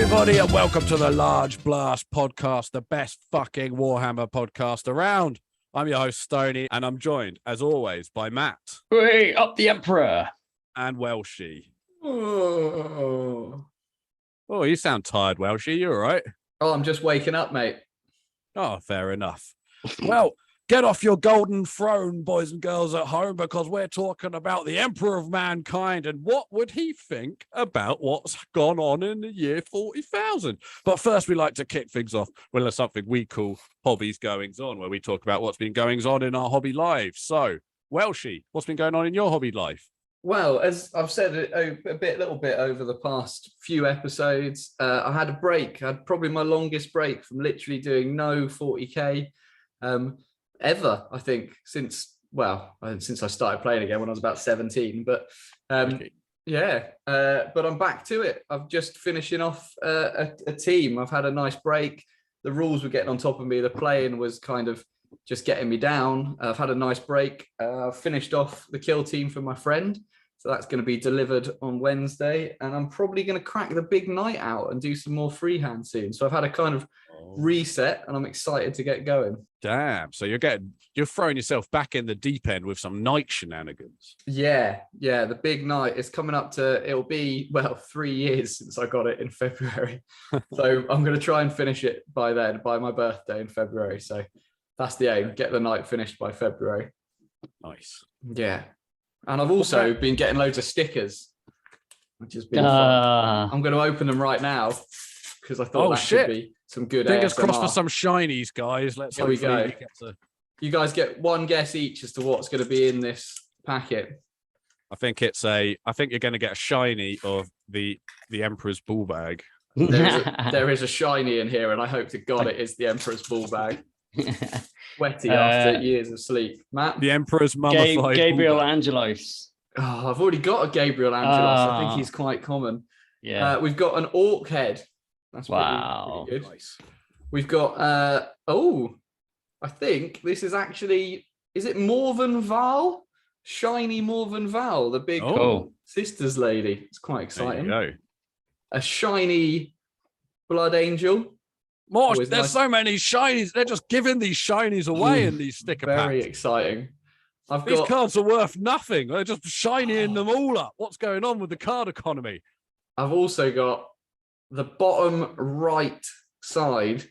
everybody, and welcome to the Large Blast podcast, the best fucking Warhammer podcast around. I'm your host, Stoney, and I'm joined, as always, by Matt. Hey, up the Emperor. And Welshie. Oh, You sound tired, Welshie. You all right? Oh, I'm just waking up, mate. Oh, fair enough. Well, get off your golden throne, boys and girls at home, because we're talking about the Emperor of Mankind and what would he think about what's gone on in the year 40,000. But first, we like to kick things off with something we call Hobbies Goings On, where we talk about what's been goings on in our hobby lives. So, Welshie, what's been going on in your hobby life? Well, as I've said a little bit over the past few episodes, I had a break. I had probably my longest break from literally doing no 40k ever, I think, since I started playing again when I was about 17. But but I'm back to it. I'm just finishing off a team. I've had a nice break. The rules were getting on top of me. The playing was kind of just getting me down. I've had a nice break. I've finished off the kill team for my friend. So that's going to be delivered on Wednesday. And I'm probably going to crack the big night out and do some more freehand soon. So I've had a kind of reset and I'm excited to get going. Damn. So you're throwing yourself back in the deep end with some night shenanigans. Yeah. The big night is coming up it'll be 3 years since I got it in February. So I'm going to try and finish it by then, by my birthday in February. So that's the aim, get the night finished by February. Nice. Yeah. And I've also been getting loads of stickers, which has been fun. I'm going to open them right now because I thought should be some good Fingers ASMR. crossed for some shinies, guys. Let's Here we go. You guys get one guess each as to what's going to be in this packet. I think you're going to get a shiny of the Emperor's ball bag. There is a shiny in here, and I hope to God it is the Emperor's ball bag. Sweaty after years of sleep. Matt? The Emperor's mummified Gabriel Angelos. Oh, I've already got a Gabriel Angelos. I think he's quite common. Yeah. We've got an orc head. That's pretty good. Nice. We've got I think this is actually, is it Morven Val? Shiny Morven Val, the big sisters lady. It's quite exciting. There you go. A shiny Blood Angel. There's so many shinies. They're just giving these shinies away in these sticker packs. Very exciting. These cards are worth nothing. They're just shinying them all up. What's going on with the card economy? I've also got the bottom right side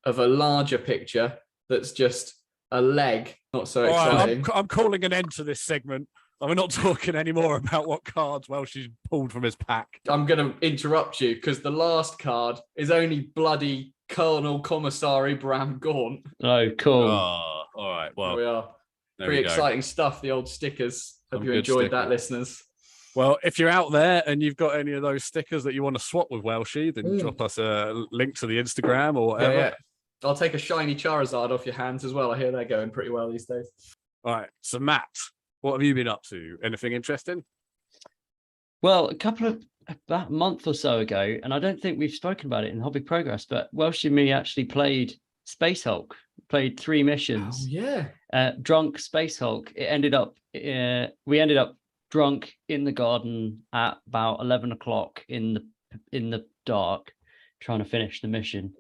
of a larger picture that's just a leg. Not so exciting. Right, I'm calling an end to this segment. I'm not talking anymore about what cards she's pulled from his pack. I'm going to interrupt you because the last card is only bloody Colonel Commissary Bram Gaunt. Oh, cool. Oh, all right. Well, there we are. Pretty exciting stuff, the old stickers. Hope you enjoyed that, listeners. Well, if you're out there and you've got any of those stickers that you want to swap with Welshie, then drop us a link to the Instagram or whatever. Yeah. I'll take a shiny Charizard off your hands as well. I hear they're going pretty well these days. All right. So, Matt, what have you been up to? Anything interesting? Well, about a month or so ago, and I don't think we've spoken about it in Hobby Progress, but Welsh and me actually played Space Hulk, played 3 missions. Oh, yeah. Drunk Space Hulk. We ended up drunk in the garden at about 11 o'clock in the dark, trying to finish the mission.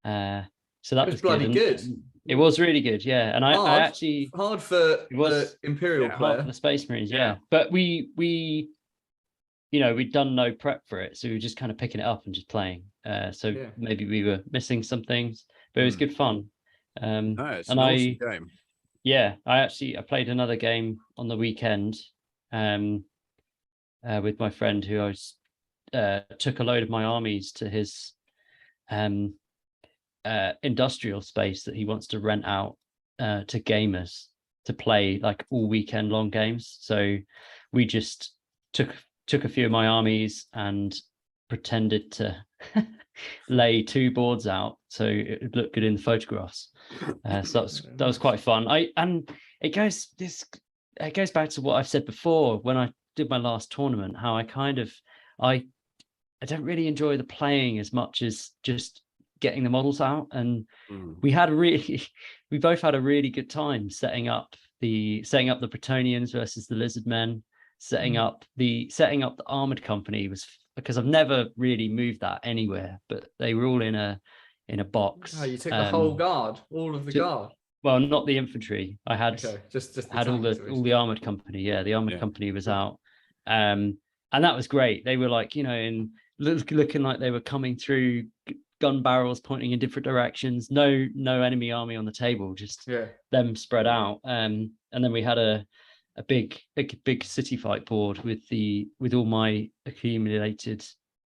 So that was bloody good. It was really good, yeah. And I actually hard for the Imperial player. Hard for the Space Marines, yeah. But we'd done no prep for it, so we were just kind of picking it up and just playing. Maybe we were missing some things, but it was good fun. It's an awesome game. Yeah, I played another game on the weekend with my friend who took a load of my armies to his industrial space that he wants to rent out to gamers to play like all weekend long games. So we just took a few of my armies and pretended to lay 2 boards out so it would look good in the photographs. So that was quite fun. It goes back to what I've said before when I did my last tournament, how I don't really enjoy the playing as much as just getting the models out. And we both had a really good time setting up the Bretonnians versus the Lizard Men. Setting up the armored company was because I've never really moved that anywhere, but they were all in a box. Oh, you took the whole guard, all of the guard. Well, not the infantry. I had just had all the armored company. Yeah, the armored company was out, and that was great. They were like, in looking like they were coming through, gun barrels pointing in different directions. No enemy army on the table, just them spread out. And then we had a big city fight board with all my accumulated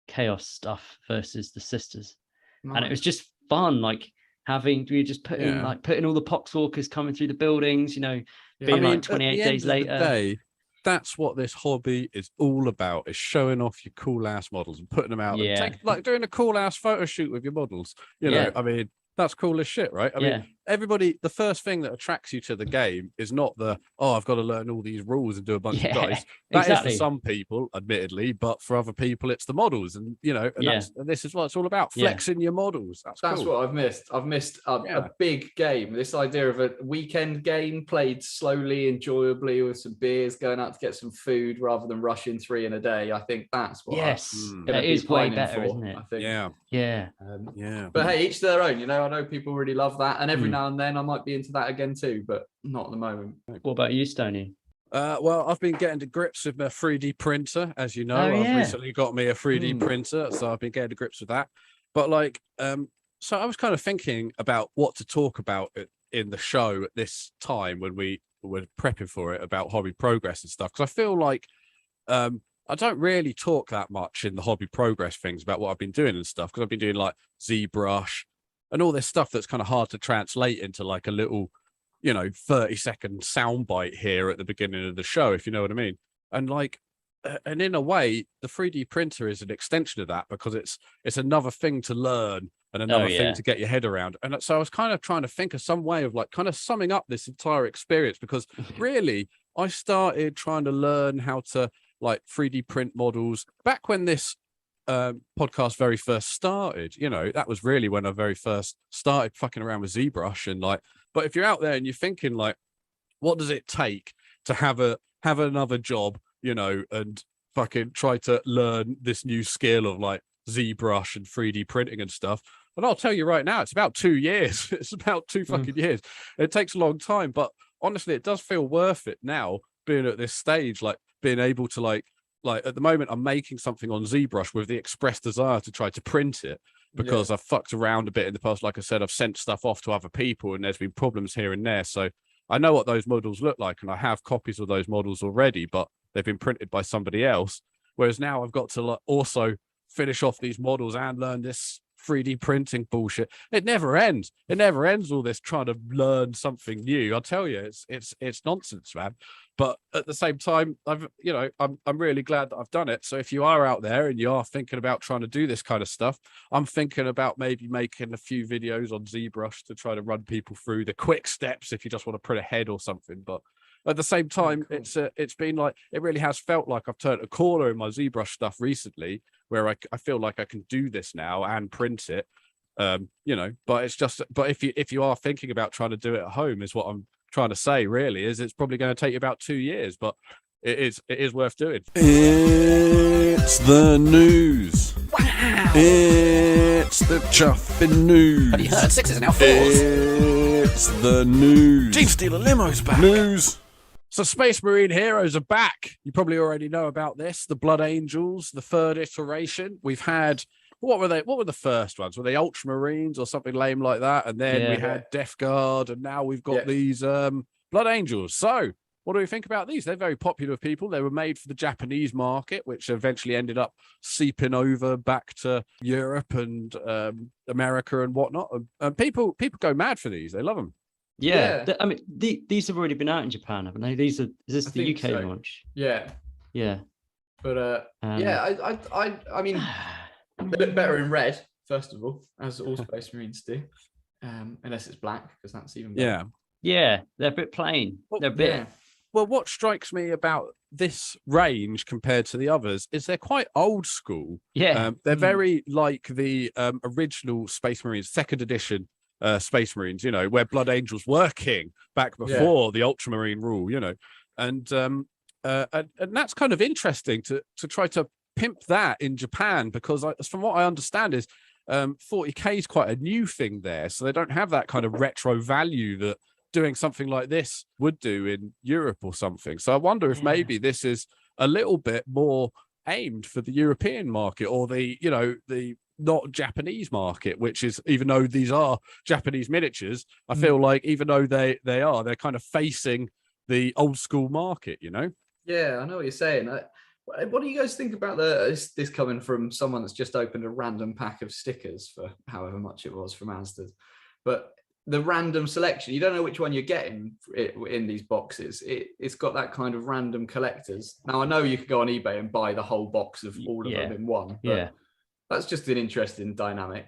chaos stuff versus the sisters, and it was just fun. Like we just putting all the poxwalkers coming through the buildings, being like 28 days later. That's what this hobby is all about, is showing off your cool ass models and putting them out. Yeah. Like doing a cool ass photo shoot with your models. You know, I mean, that's cool as shit, right? I mean, everybody, the first thing that attracts you to the game is not I've got to learn all these rules and do a bunch of dice. That is for some people, admittedly, but for other people, it's the models. And, and this is what it's all about, flexing your models. That's cool. What I've missed. I've missed a big game. This idea of a weekend game played slowly, enjoyably, with some beers, going out to get some food rather than rushing 3 in a day. I think that's what that is way better, isn't it? I think. Yeah. But hey, each to their own. I know people really love that, and every now and then I might be into that again too, but not at the moment. What about you, Stoney? Well, I've been getting to grips with my 3D printer, as you know. I've recently got me a 3D printer, so I've been getting to grips with that. But so I was kind of thinking about what to talk about in the show at this time when we were prepping for it, about hobby progress and stuff, because I feel like I don't really talk that much in the hobby progress things about what I've been doing and stuff, because I've been doing like ZBrush and all this stuff that's kind of hard to translate into like a little 30-second soundbite here at the beginning of the show, if you know what I mean. And and in a way, the 3D printer is an extension of that, because it's another thing to learn and another thing to get your head around. And so I was kind of trying to think of some way of kind of summing up this entire experience, because really I started trying to learn how to 3D print models back when this podcast very first started. That was really when I very first started fucking around with ZBrush and but if you're out there and you're thinking what does it take to have another job, and fucking try to learn this new skill of ZBrush and 3D printing and stuff. And I'll tell you right now, it's about 2 years. It's about 2 fucking years. It takes a long time, but honestly, it does feel worth it now, being at this stage, being able to at the moment, I'm making something on ZBrush with the express desire to try to print it, because I've fucked around a bit in the past. Like I said, I've sent stuff off to other people and there's been problems here and there. So I know what those models look like, and I have copies of those models already, but they've been printed by somebody else. Whereas now I've got to also finish off these models and learn this 3D printing bullshit. It never ends. It never ends, all this trying to learn something new. I'll tell you, it's nonsense, man. But at the same time, I'm really glad that I've done it. So if you are out there and you are thinking about trying to do this kind of stuff, I'm thinking about maybe making a few videos on ZBrush to try to run people through the quick steps if you just want to print a head or something. But at the same time, it's been it really has felt like I've turned a corner in my ZBrush stuff recently, where I feel like I can do this now and print it. But if you are thinking about trying to do it at home, is what I'm trying to say, really, is it's probably going to take you about 2 years, but it is worth doing. It's the news. Wow. It's the chuffing news. Have you heard 6s are now 4s? It's the news. Gene Stealer Limo's back. News. So Space Marine Heroes are back. You probably already know about this. The Blood Angels, the 3rd iteration. We've had, what were they? What were the first ones? Were they Ultramarines or something lame like that? And then we had Death Guard, and now we've got these Blood Angels. So what do we think about these? They're very popular with people. They were made for the Japanese market, which eventually ended up seeping over back to Europe and America and whatnot. And people go mad for these. They love them. Yeah. I mean, these have already been out in Japan, haven't they? Is this the UK launch? Yeah. But I mean, they look better in red, first of all, as all Space Marines do, unless it's black, because that's even better. Yeah, they're a bit plain. They're a bit. Well, what strikes me about this range compared to the others is they're quite old school. Yeah, they're very like the original Space Marines, 2nd edition Space Marines, where Blood Angels were king back before the Ultramarine rule, and that's kind of interesting to try to pimp that in Japan, because from what I understand is 40k is quite a new thing there, so they don't have that kind of retro value that doing something like this would do in Europe or something. So I wonder if maybe this is a little bit more aimed for the European market, or the not Japanese market, which is, even though these are Japanese miniatures, I feel like even though they're kind of facing the old school market, Yeah, I know what you're saying. What do you guys think about this coming from someone that's just opened a random pack of stickers for however much it was from Asda's? But the random selection, you don't know which one you're getting in these boxes. It's got that kind of random collectors. Now, I know you could go on eBay and buy the whole box of all of them in one. But that's just an interesting dynamic.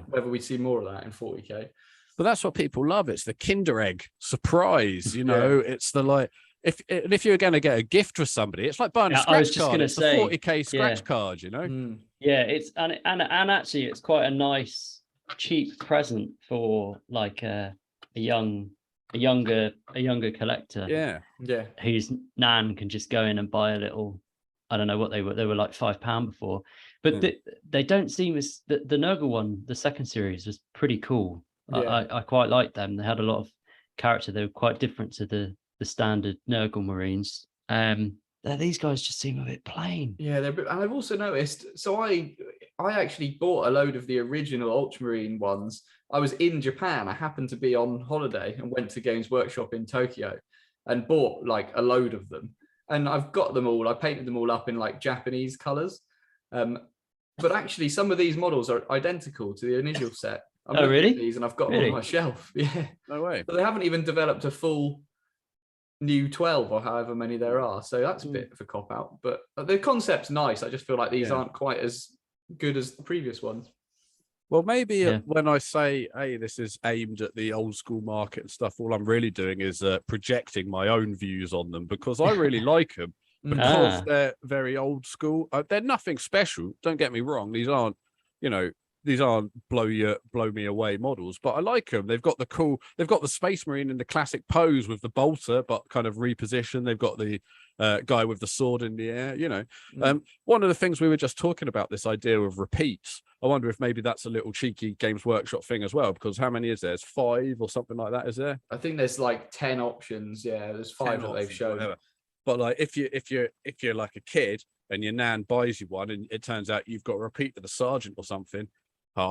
Whether we see more of that in 40k. But that's what people love. It's the Kinder Egg surprise, It's the like, if you're going to get a gift for somebody, it's like buying a scratch card. It's a 40k scratch card, Yeah, it's and actually it's quite a nice cheap present for like a younger collector. Yeah. Whose nan can just go in and buy a little. I don't know what they were like £5 before, but they don't seem as the Nurgle one. The second series was pretty cool. I quite liked them. They had a lot of character. They were quite different to the standard Nurgle Marines. These guys just seem a bit plain. Yeah, and I've also noticed. So I actually bought a load of the original Ultramarine ones. I was in Japan. I happened to be on holiday and went to Games Workshop in Tokyo and bought like a load of them. And I've got them all. I painted them all up in like Japanese colors. But actually, some of these models are identical to the initial set. I'm looking really? at these and I've got them on my shelf. Yeah. No way. But they haven't even developed a full new 12 or however many there are. So that's a bit of a cop out. But the concept's nice. I just feel like these aren't quite as good as the previous ones. Well, maybe when I say, hey, this is aimed at the old school market and stuff, all I'm really doing is projecting my own views on them, because I really like them, because they're very old school. They're nothing special. Don't get me wrong. These aren't blow me away models, but I like them. They've got the Space Marine in the classic pose with the bolter, but kind of repositioned. They've got the guy with the sword in the air, One of the things we were just talking about, this idea of repeats, I wonder if maybe that's a little cheeky Games Workshop thing as well, because how many is there? There's 5 or something like that, is there? I think there's like 10 options. Yeah, there's 5 that they've shown. Whatever. But like if you're like a kid and your nan buys you one and it turns out you've got to repeat to the sergeant or something,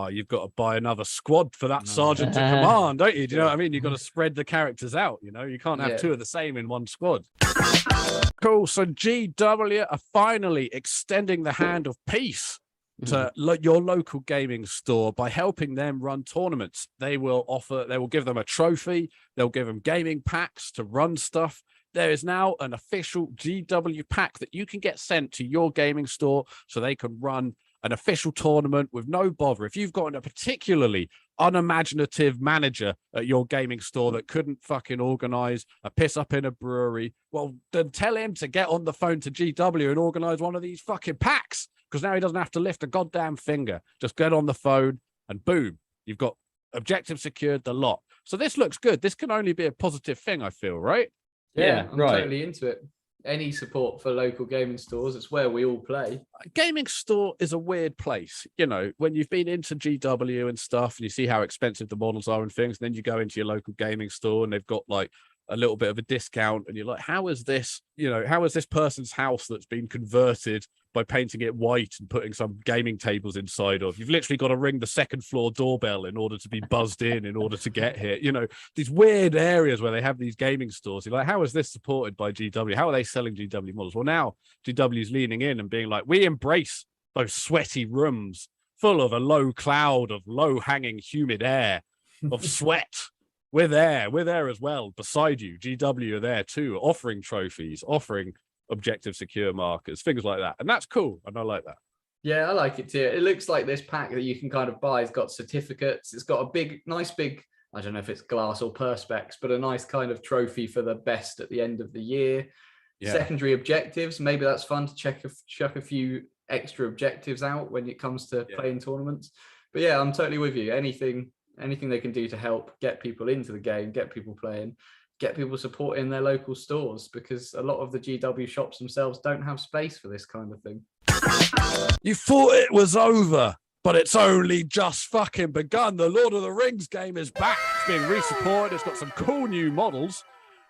you've got to buy another squad for that sergeant to command, don't you? Do you know what I mean? You've got to spread the characters out, you can't have 2 of the same in one squad. Cool. So GW are finally extending the hand of peace to your local gaming store by helping them run tournaments. They will give them a trophy. They'll give them gaming packs to run stuff. There is now an official GW pack that you can get sent to your gaming store so they can run an official tournament with no bother. If you've got a particularly unimaginative manager at your gaming store that couldn't fucking organize a piss up in a brewery, well, then tell him to get on the phone to GW and organize one of these fucking packs, because now he doesn't have to lift a goddamn finger. Just get on the phone and boom, you've got objective secured, the lot. So this looks good. This can only be a positive thing, I feel, right? Yeah, I'm totally into it. Any support for local gaming stores, it's where we all play. A gaming store is a weird place. When you've been into GW and stuff and you see how expensive the models are and things, and then you go into your local gaming store and they've got like a little bit of a discount and you're like, how is this person's house that's been converted by painting it white and putting some gaming tables inside of? You've literally got to ring the second floor doorbell in order to be buzzed in order to get here. These weird areas where they have these gaming stores. You're like, how is this supported by GW? How are they selling GW models? Well, now GW's leaning in and being like, we embrace those sweaty rooms full of a low cloud of low-hanging humid air of sweat. We're there as well. Beside you, GW are there too, offering trophies, offering objective secure markers, things like that. And that's cool. And I like that. Yeah, I like it too. It looks like this pack that you can kind of buy has got certificates. It's got a nice big, I don't know if it's glass or perspex, but a nice kind of trophy for the best at the end of the year. Yeah. Secondary objectives. Maybe that's fun to chuck a few extra objectives out when it comes to playing tournaments. But yeah, I'm totally with you. Anything they can do to help get people into the game, get people playing, get people supporting their local stores, because a lot of the GW shops themselves don't have space for this kind of thing. You thought it was over, but it's only just fucking begun. The Lord of the Rings game is back. It's being resupported. It's got some cool new models.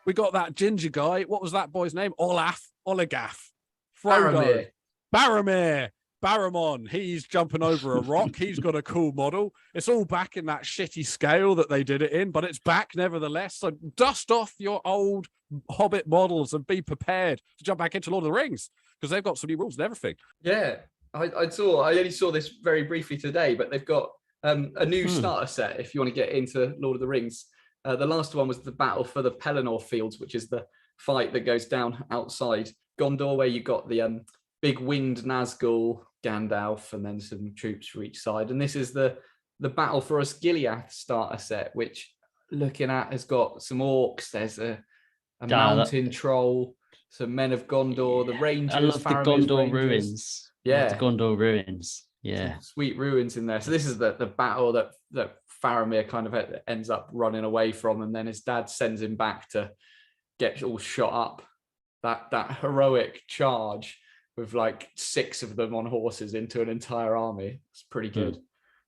We got that ginger guy. What was that boy's name? Olagath. Frodo. Baromir. Baramon. He's jumping over a rock. He's got a cool model. It's all back in that shitty scale that they did it in, but it's back nevertheless. So dust off your old Hobbit models and be prepared to jump back into Lord of the Rings because they've got some new rules and everything. Yeah. I only saw this very briefly today, but they've got a new starter set if you want to get into Lord of the Rings. The last one was the battle for the Pelennor Fields, which is the fight that goes down outside Gondor, where you got the big winged Nazgul, Gandalf, and then some troops for each side. And this is the battle for Osgiliath starter set, which looking at has got some orcs. There's a mountain troll, some men of Gondor, the Rangers. I love the Gondor Rangers. ruins. Yeah, the Gondor ruins. Yeah, some sweet ruins in there. So this is the battle that Faramir kind of ends up running away from, and then his dad sends him back to get all shot up. That heroic charge with like 6 of them on horses into an entire army. It's pretty good.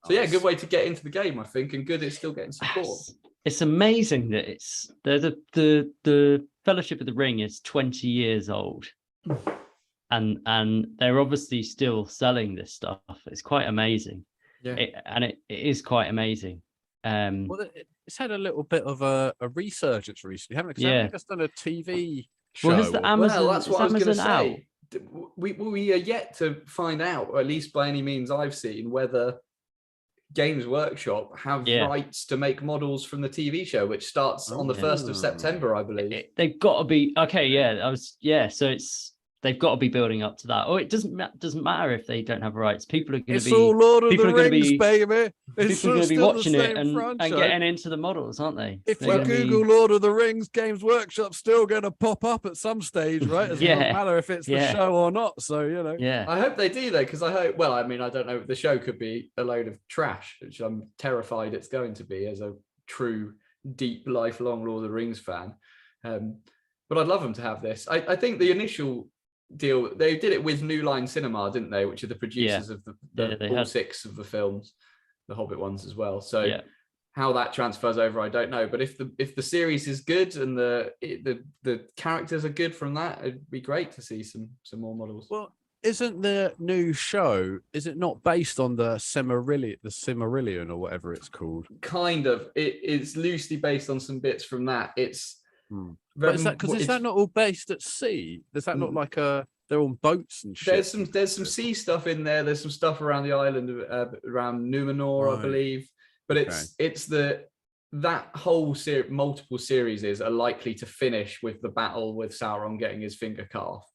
So yeah, good way to get into the game, I think, and good it's still getting support. It's amazing that it's the Fellowship of the Ring is 20 years old. And they're obviously still selling this stuff. It's quite amazing. Yeah. It is quite amazing. Well, it's had a little bit of a resurgence recently, haven't it? Because haven't just done a TV show. Well, the Amazon, that's what I was going to say. Out? We are yet to find out, or at least by any means I've seen, whether Games Workshop have rights to make models from the TV show, which starts on the 1st of September, I believe. They've got to be okay. So they've got to be building up to that. Oh, it doesn't matter if they don't have rights. People are going to be. It's all Lord of the Rings, baby. People are going to be watching it and getting into the models, aren't they? If you Google Lord of the Rings, Games Workshop's still going to pop up at some stage, right? It doesn't matter if it's the show or not. So Yeah. I hope they do though, because I hope. Well, I mean, I don't know. The show could be a load of trash, which I'm terrified it's going to be as a true, deep, lifelong Lord of the Rings fan. But I'd love them to have this. I think the initial deal, they did it with New Line Cinema, didn't they, which are the producers of all 6 of the films, the Hobbit ones as well. So how that transfers over, I don't know, but if the series is good and the characters are good from that, it'd be great to see some more models. Well, isn't the new show, is it not based on the Silmarillion or whatever it's called? Kind of. It's loosely based on some bits from that. It's but is that not all based at sea? Is that not like they're on boats and shit? There's some sea stuff in there. There's some stuff around the island around Numenor, I believe. But it's that whole multiple series are likely to finish with the battle with Sauron getting his finger cut off.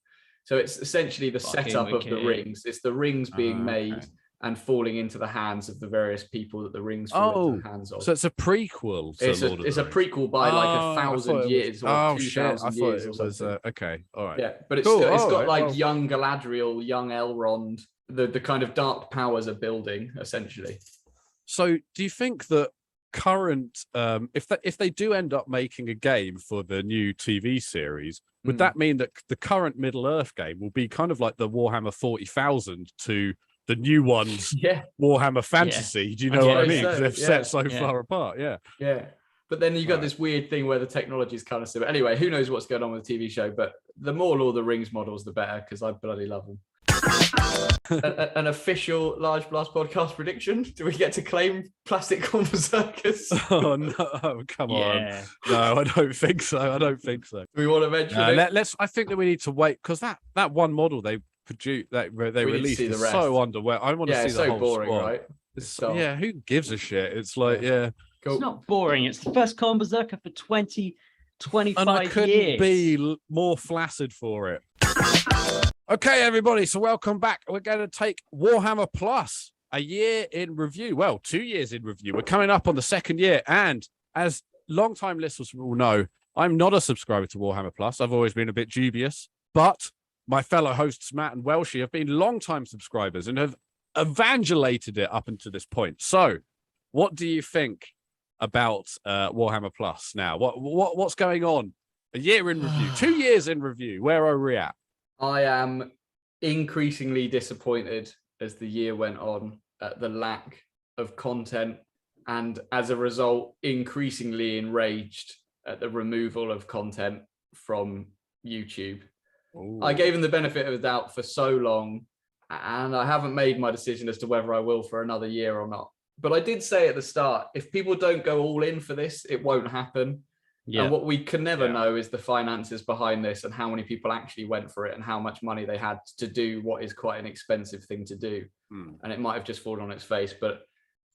So it's essentially the setup of the rings. It's the rings being made and falling into the hands of the various people that the rings fall into the hands of. So it's a prequel to Lord of the Rings. It's a prequel by like 1,000 years or 2,000 years or something. Okay, all right. Yeah, but it's got young Galadriel, young Elrond, the kind of dark powers are building, essentially. So do you think that current, if they do end up making a game for the new TV series, would that mean that the current Middle-earth game will be kind of like the Warhammer 40,000 to the new ones, Warhammer Fantasy? Do you know what I mean? Because they're set so far apart. Yeah. But then you got this weird thing where the technology is kind of similar. Anyway, who knows what's going on with the TV show? But the more Lord of the Rings models, the better, because I bloody love them. An official Large Blast podcast prediction. Do we get to claim plastic corn berserkers? Oh no! Come on. No, I don't think so. Do we want to mention it? Let's. I think that we need to wait because that one model they produced that they released is so underwhelmed. I want to see the so whole boring, squad. Right? Who gives a shit? It's like Cool. It's not boring. It's the first corn berserker for 25 and I couldn't years. Be more flaccid for it. Okay, everybody. So welcome back. We're going to take Warhammer Plus, a year in review. Well, 2 years in review. We're coming up on the 2nd year. And as long-time listeners will know, I'm not a subscriber to Warhammer Plus. I've always been a bit dubious. But my fellow hosts, Matt and Welshie, have been long-time subscribers and have evangelated it up until this point. So what do you think about Warhammer Plus now? What's going on? A year in review, 2 years in review. Where are we at? I am increasingly disappointed as the year went on at the lack of content, and as a result, increasingly enraged at the removal of content from YouTube. Ooh. I gave him the benefit of the doubt for so long, and I haven't made my decision as to whether I will for another year or not. But I did say at the start, if people don't go all in for this, it won't happen. Yeah. And what we can never know is the finances behind this and how many people actually went for it and how much money they had to do what is quite an expensive thing to do. And it might have just fallen on its face, but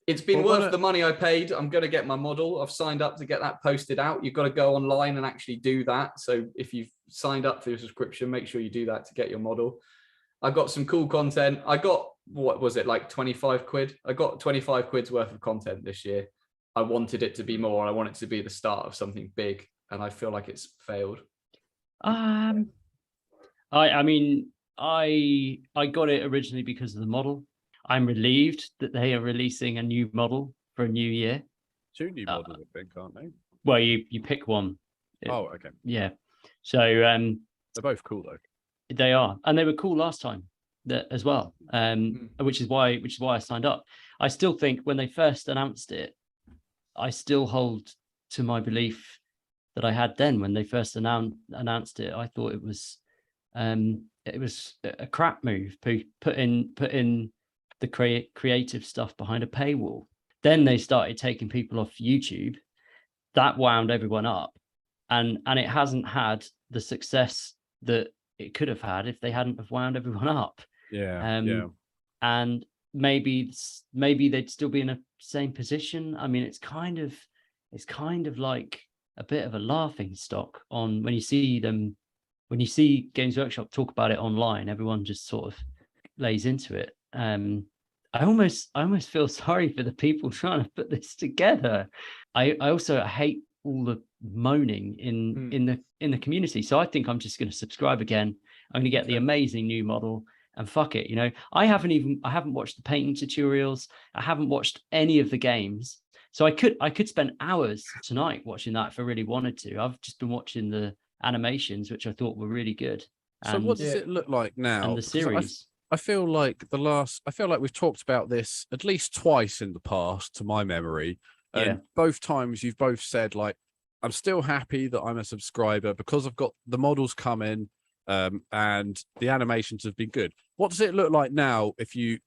it's been worth the money I paid. I'm going to get my model. I've signed up to get that posted out. You've got to go online and actually do that. So if you've signed up for your subscription, make sure you do that to get your model. I got some cool content. I got, what was it, like 25 quid? I got 25 quid's worth of content this year. I wanted it to be more. I want it to be the start of something big. And I feel like it's failed. I mean, I got it originally because of the model. I'm relieved that they are releasing a new model for a new year. 2 new models, I think, aren't they? Well, you pick one. Oh, okay. Yeah. So they're both cool though. they are, and they were cool last time as well. Which is why I signed up. I still think when they first announced it, I still hold to my belief that I had then when they first announced it. I thought it was a crap move. Put in the creative stuff behind a paywall. Then they started taking people off YouTube. That wound everyone up, and it hasn't had the success that it could have had if they hadn't have wound everyone up. And maybe they'd still be in the same position. I mean, it's kind of like a bit of a laughing stock on when you see Games Workshop talk about it online. Everyone just sort of lays into it. I almost feel sorry for the people trying to put this together. I also hate all the moaning in the community. So I think I'm just going to subscribe again. I'm going to get the amazing new model and fuck it. You know, I haven't watched the painting tutorials. I haven't watched any of the games. So I could spend hours tonight watching that if I really wanted to. I've just been watching the animations, which I thought were really good. So what does it look like now? And the series. I feel like we've talked about this at least twice in the past, to my memory. And both times you've both said, like, I'm still happy that I'm a subscriber because I've got the models come in and the animations have been good. What does it look like now if you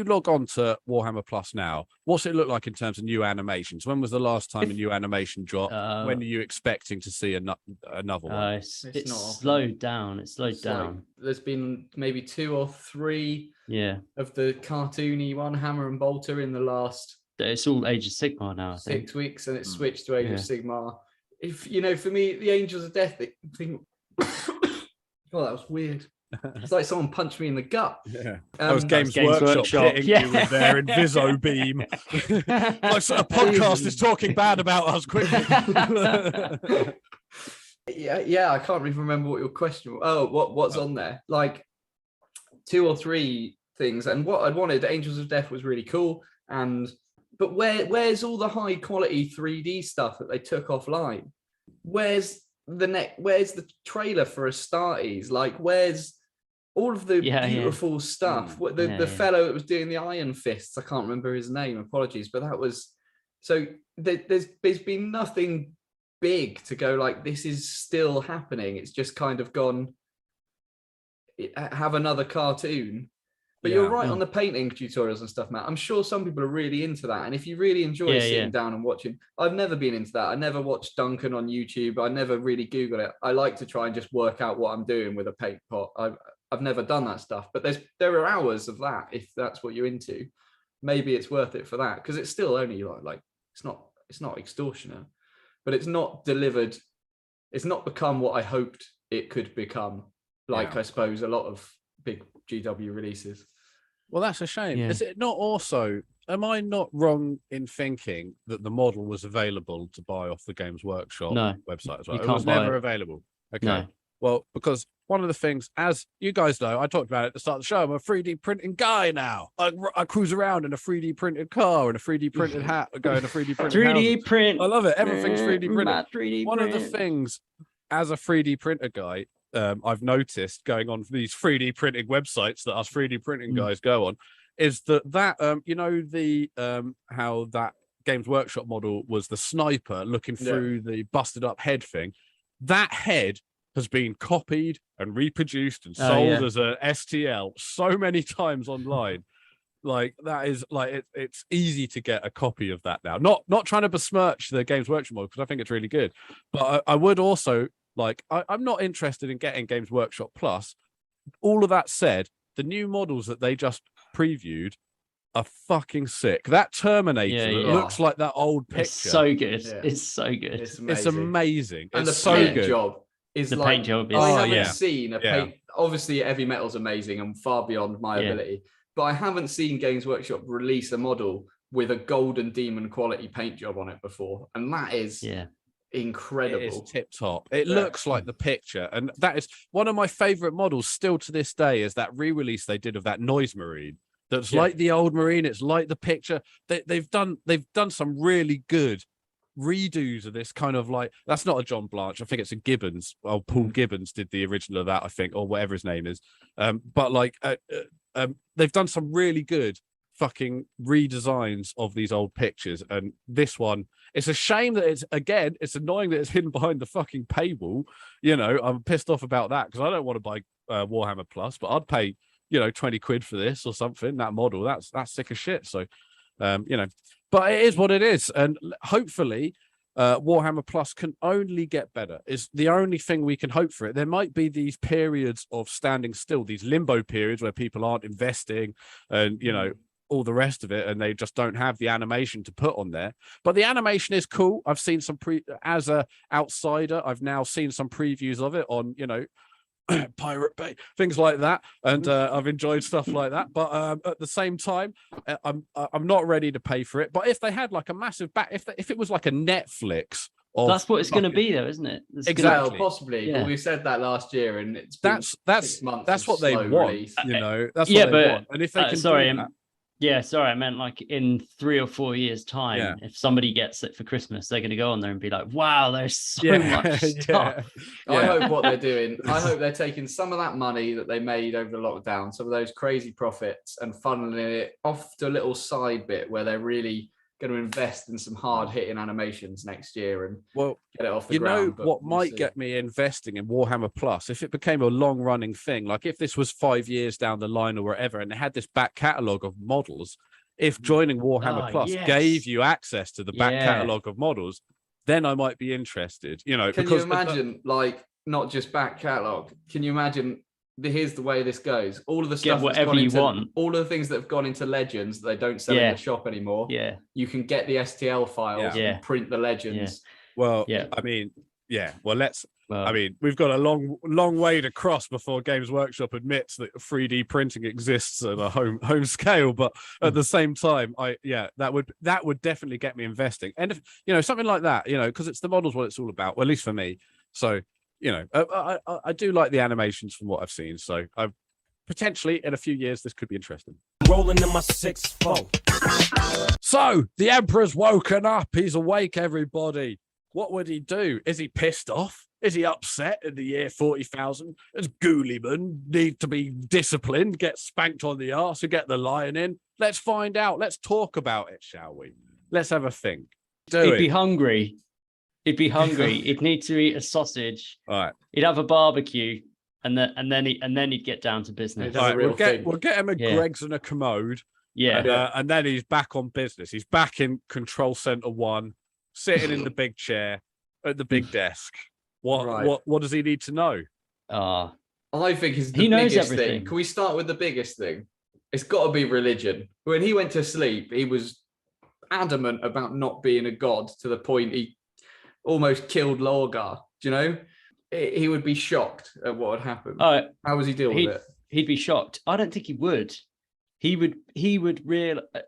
log on to Warhammer Plus now? What's it look like in terms of new animations? When was the last time a new animation dropped? When are you expecting to see another one? It's slowed down. It's slowed down. Like, there's been maybe 2 or 3 of the cartoony one, Hammer and Bolter, in the last... It's all Age of Sigmar now, I think. 6 weeks, and it's switched to Age of Sigmar. If, you know, for me, the Angels of Death thing... Oh, that was weird. It's like someone punched me in the gut. Yeah, that was Games Workshop hitting you with their Inviso beam. Like a podcast is talking bad about us quickly. I can't even remember what your question was. Oh, what's on there? Like 2 or 3 things, and what I'd wanted, Angels of Death was really cool, but where's all the high quality 3D stuff that they took offline? Where's the trailer for Astartes? Like, where's all of the beautiful stuff? The fellow that was doing the Iron Fists, I can't remember his name, apologies, but that was... So there's been nothing big to go like, this is still happening. It's just kind of gone, have another cartoon. But you're right on the painting tutorials and stuff, Matt. I'm sure some people are really into that. And if you really enjoy sitting down and watching, I've never been into that. I never watched Duncan on YouTube. I never really Googled it. I like to try and just work out what I'm doing with a paint pot. I've never done that stuff, but there are hours of that. If that's what you're into, maybe it's worth it for that, because it's still only like it's not extortionate, but it's not delivered. It's not become what I hoped it could become. I suppose a lot of big GW releases. Well, that's a shame. Is it not also, am I not wrong in thinking that the model was available to buy off the Games Workshop website as well? It was never available. Okay. No. Well, because one of the things, as you guys know, I talked about it at the start of the show, I'm a 3D printing guy now. I cruise around in a 3D printed car and a 3D printed hat, go in a 3D printed 3D print. I love it. Everything's 3D printed. 3D one of the things, as a 3D printer guy, I've noticed going on these 3D printing websites that us 3D printing guys go on, is that you know, the how that Games Workshop model was the sniper looking through the busted up head thing. That head has been copied and reproduced and sold as a STL so many times online. Like, that is like, it's easy to get a copy of that now. Not trying to besmirch the Games Workshop model, because I think it's really good, but I would also like, I'm not interested in getting Games Workshop Plus. All of that said, the new models that they just previewed are fucking sick. That Terminator that looks like that old picture. It's so good. Yeah. It's so good. It's It's amazing. And it's the so paint good. job is The like, paint job is I Oh, haven't yeah. seen a paint. Obviously, Heavy Metal's amazing and far beyond my ability, but I haven't seen Games Workshop release a model with a Golden Demon quality paint job on it before, and that is incredible. It is tip top. It looks like the picture, and that is one of my favorite models still to this day. Is that re-release they did of that Noise Marine? That's like the old Marine. It's like the picture. They've done some really good redos of this kind of, like, that's not a John Blanche. I think it's a Gibbons. Well, Paul Gibbons did the original of that, I think, or whatever his name is. But like, they've done some really good fucking redesigns of these old pictures, and this one, it's a shame that it's annoying that it's hidden behind the fucking paywall. You know, I'm pissed off about that, because I don't want to buy Warhammer Plus, but I'd pay, you know, 20 quid for this or something. That model, that's sick as shit. So you know, but it is what it is, and hopefully Warhammer Plus can only get better. Is the only thing we can hope for it. There might be these periods of standing still, these limbo periods where people aren't investing, and you know, all the rest of it, and they just don't have the animation to put on there. But the animation is cool. I've seen some as a outsider, I've now seen some previews of it on, you know, Pirate Bay, things like that, and I've enjoyed stuff like that. But at the same time, I'm not ready to pay for it. But if they had like a massive if it was like a Netflix, that's what it's going to be, though, isn't it? Exactly, well, possibly. But we said that last year, and it's been that's what they want. Release. You know, that's what they want. And if they can, I meant like in 3 or 4 years' time, if somebody gets it for Christmas, they're going to go on there and be like, wow, there's so much stuff. I hope what they're doing, I hope they're taking some of that money that they made over the lockdown, some of those crazy profits, and funneling it off to a little side bit where they're really going to invest in some hard-hitting animations next year and get it off the ground. You know what might get me investing in Warhammer Plus, if it became a long-running thing, like if this was 5 years down the line or wherever, and they had this back catalogue of models, if joining Warhammer Plus gave you access to the back catalogue of models, then I might be interested. You know, can you imagine, like, not just back catalogue? Can you imagine? Here's the way this goes. All of the stuff, whatever you want. All of the things that have gone into Legends that they don't sell in the shop anymore. Yeah, you can get the STL files and print the Legends. Well, I mean, I mean, we've got a long way to cross before Games Workshop admits that 3D printing exists at a home scale. But at the same time, that would definitely get me investing. And if, you know, something like that, you know, because it's the models what it's all about, well, at least for me. So, you know, I do like the animations from what I've seen. So I potentially in a few years this could be interesting. Rolling in my 6-4. So the Emperor's woken up. He's awake, everybody. What would he do? Is he pissed off? Is he upset in the year 40,000? Does Ghouliman need to be disciplined, get spanked on the arse and get the lion in? Let's find out. Let's talk about it, shall we? Let's have a think. He'd be hungry. He'd be hungry. He'd need to eat a sausage. All right. He'd have a barbecue, and then he'd get down to business. All right, we'll get him a Greg's and a commode. Yeah. And then he's back on business. He's back in Control Center 1, sitting in the big chair at the big desk. What does he need to know? I think is the biggest thing. Can we start with the biggest thing? It's got to be religion. When he went to sleep, he was adamant about not being a god, to the point he almost killed Lorgar. Do you know? He would be shocked at what would happen. How was he deal with it? He'd be shocked. I don't think he would. He would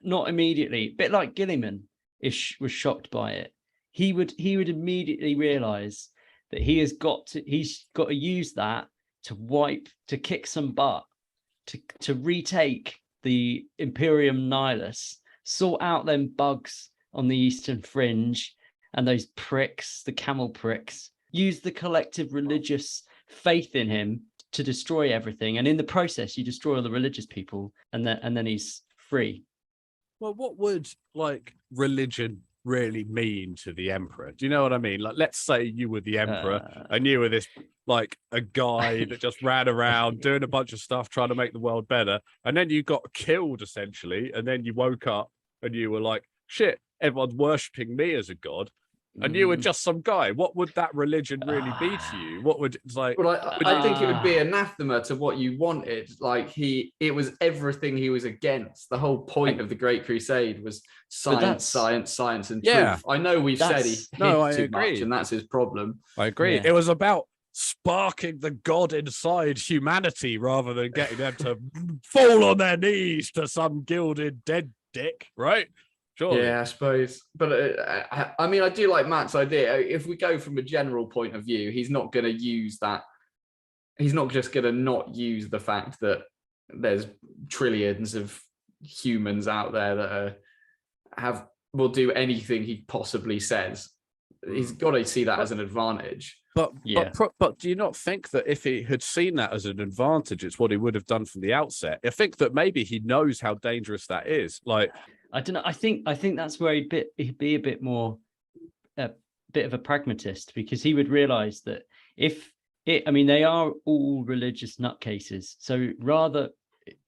not immediately. A bit like Gilliman was shocked by it. He would immediately realize that he's got to use that to kick some butt, to retake the Imperium Nihilus, sort out them bugs on the Eastern Fringe and those pricks, the camel pricks, use the collective religious faith in him to destroy everything, and in the process you destroy all the religious people, and then he's free. Well, what would like religion really mean to the emperor? Do you know what I mean? Like, let's say you were the emperor and you were this like a guy that just ran around doing a bunch of stuff trying to make the world better, and then you got killed essentially, and then you woke up and you were like, shit, everyone's worshipping me as a god, and you were just some guy. What would that religion really be to you? What would it's like? Well, I think it would be anathema to what you wanted. Like it was everything he was against. The whole point of the Great Crusade was science, science, and truth. I know we've said he hid too much, and that's his problem. I agree. Yeah. It was about sparking the god inside humanity rather than getting them to fall on their knees to some gilded dead dick, right? Surely. Yeah, I suppose. But I mean, I do like Matt's idea. If we go from a general point of view, he's not going to use that. He's not just going to not use the fact that there's trillions of humans out there that will do anything he possibly says. He's got to see that as an advantage. But do you not think that if he had seen that as an advantage, it's what he would have done from the outset? I think that maybe he knows how dangerous that is. Like, I don't know. I think that's where he'd be a bit more, a bit of a pragmatist, because he would realize that they are all religious nutcases. So rather,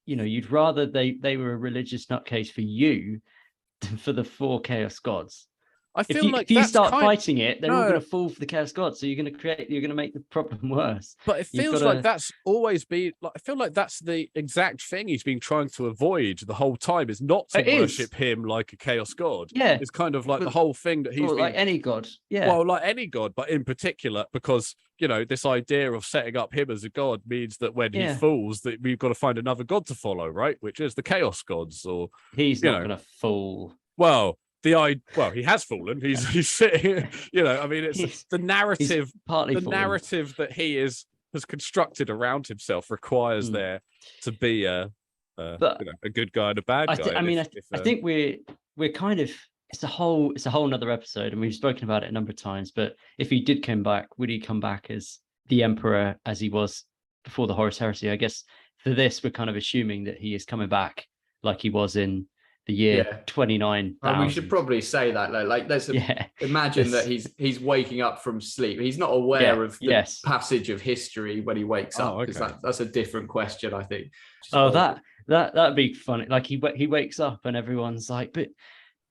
you'd rather they were a religious nutcase for you than for the 4 chaos gods. I feel if you start fighting it, they're all going to fall for the chaos gods. So you're going to make the problem worse. But it feels like that's always been like, I feel like that's the exact thing he's been trying to avoid the whole time, is not to worship him like a chaos god. Yeah, it's kind of like the whole thing that he's been, like any god. Yeah, well, like any god, but in particular because this idea of setting up him as a god means that when he falls, that we've got to find another god to follow, right? Which is the chaos gods, or he's not going to fall. Well. He has fallen. He's sitting. I mean, it's the narrative. The narrative that he has constructed around himself requires there to be a good guy and a bad guy. I think we're kind of. It's a whole another episode, and we've spoken about it a number of times. But if he did come back, would he come back as the emperor as he was before the Horus Heresy? I guess for this, we're kind of assuming that he is coming back like he was in the year 29,000. And we should probably say that, like, let's imagine that he's waking up from sleep. He's not aware of the passage of history when he wakes up, because that's a different question, I think. That'd be funny. Like he wakes up and everyone's like, but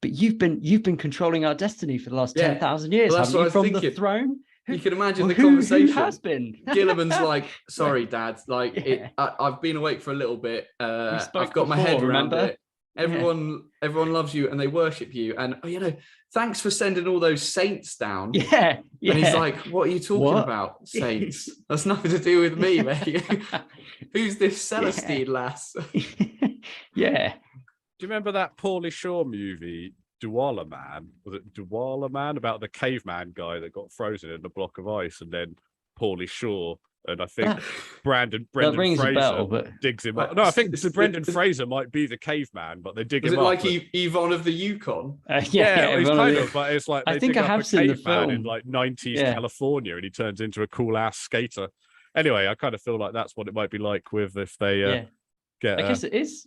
you've been controlling our destiny for the last 10,000 years, haven't you, from the throne? You can imagine the conversation. Who has been? Gilliman's like, sorry, Dad. Like, I've been awake for a little bit. I've got my head around it. Everyone loves you and they worship you, and thanks for sending all those saints down. And he's like, what are you talking about, saints? That's nothing to do with me, mate. Who's this Celestine lass? Do you remember that Pauly Shore movie, Duala Man? Was it Duala Man, about the caveman guy that got frozen in a block of ice, and then Pauly Shore and I think Brendan Fraser digs him up. No, I think Brendan Fraser might be the caveman, but they dig him up. Is it like Yvonne of the Yukon? It's kind of, but it's like they dig up a caveman in like 90s California, and he turns into a cool ass skater. Anyway, I kind of feel like that's what it might be like with if they get. I guess it is,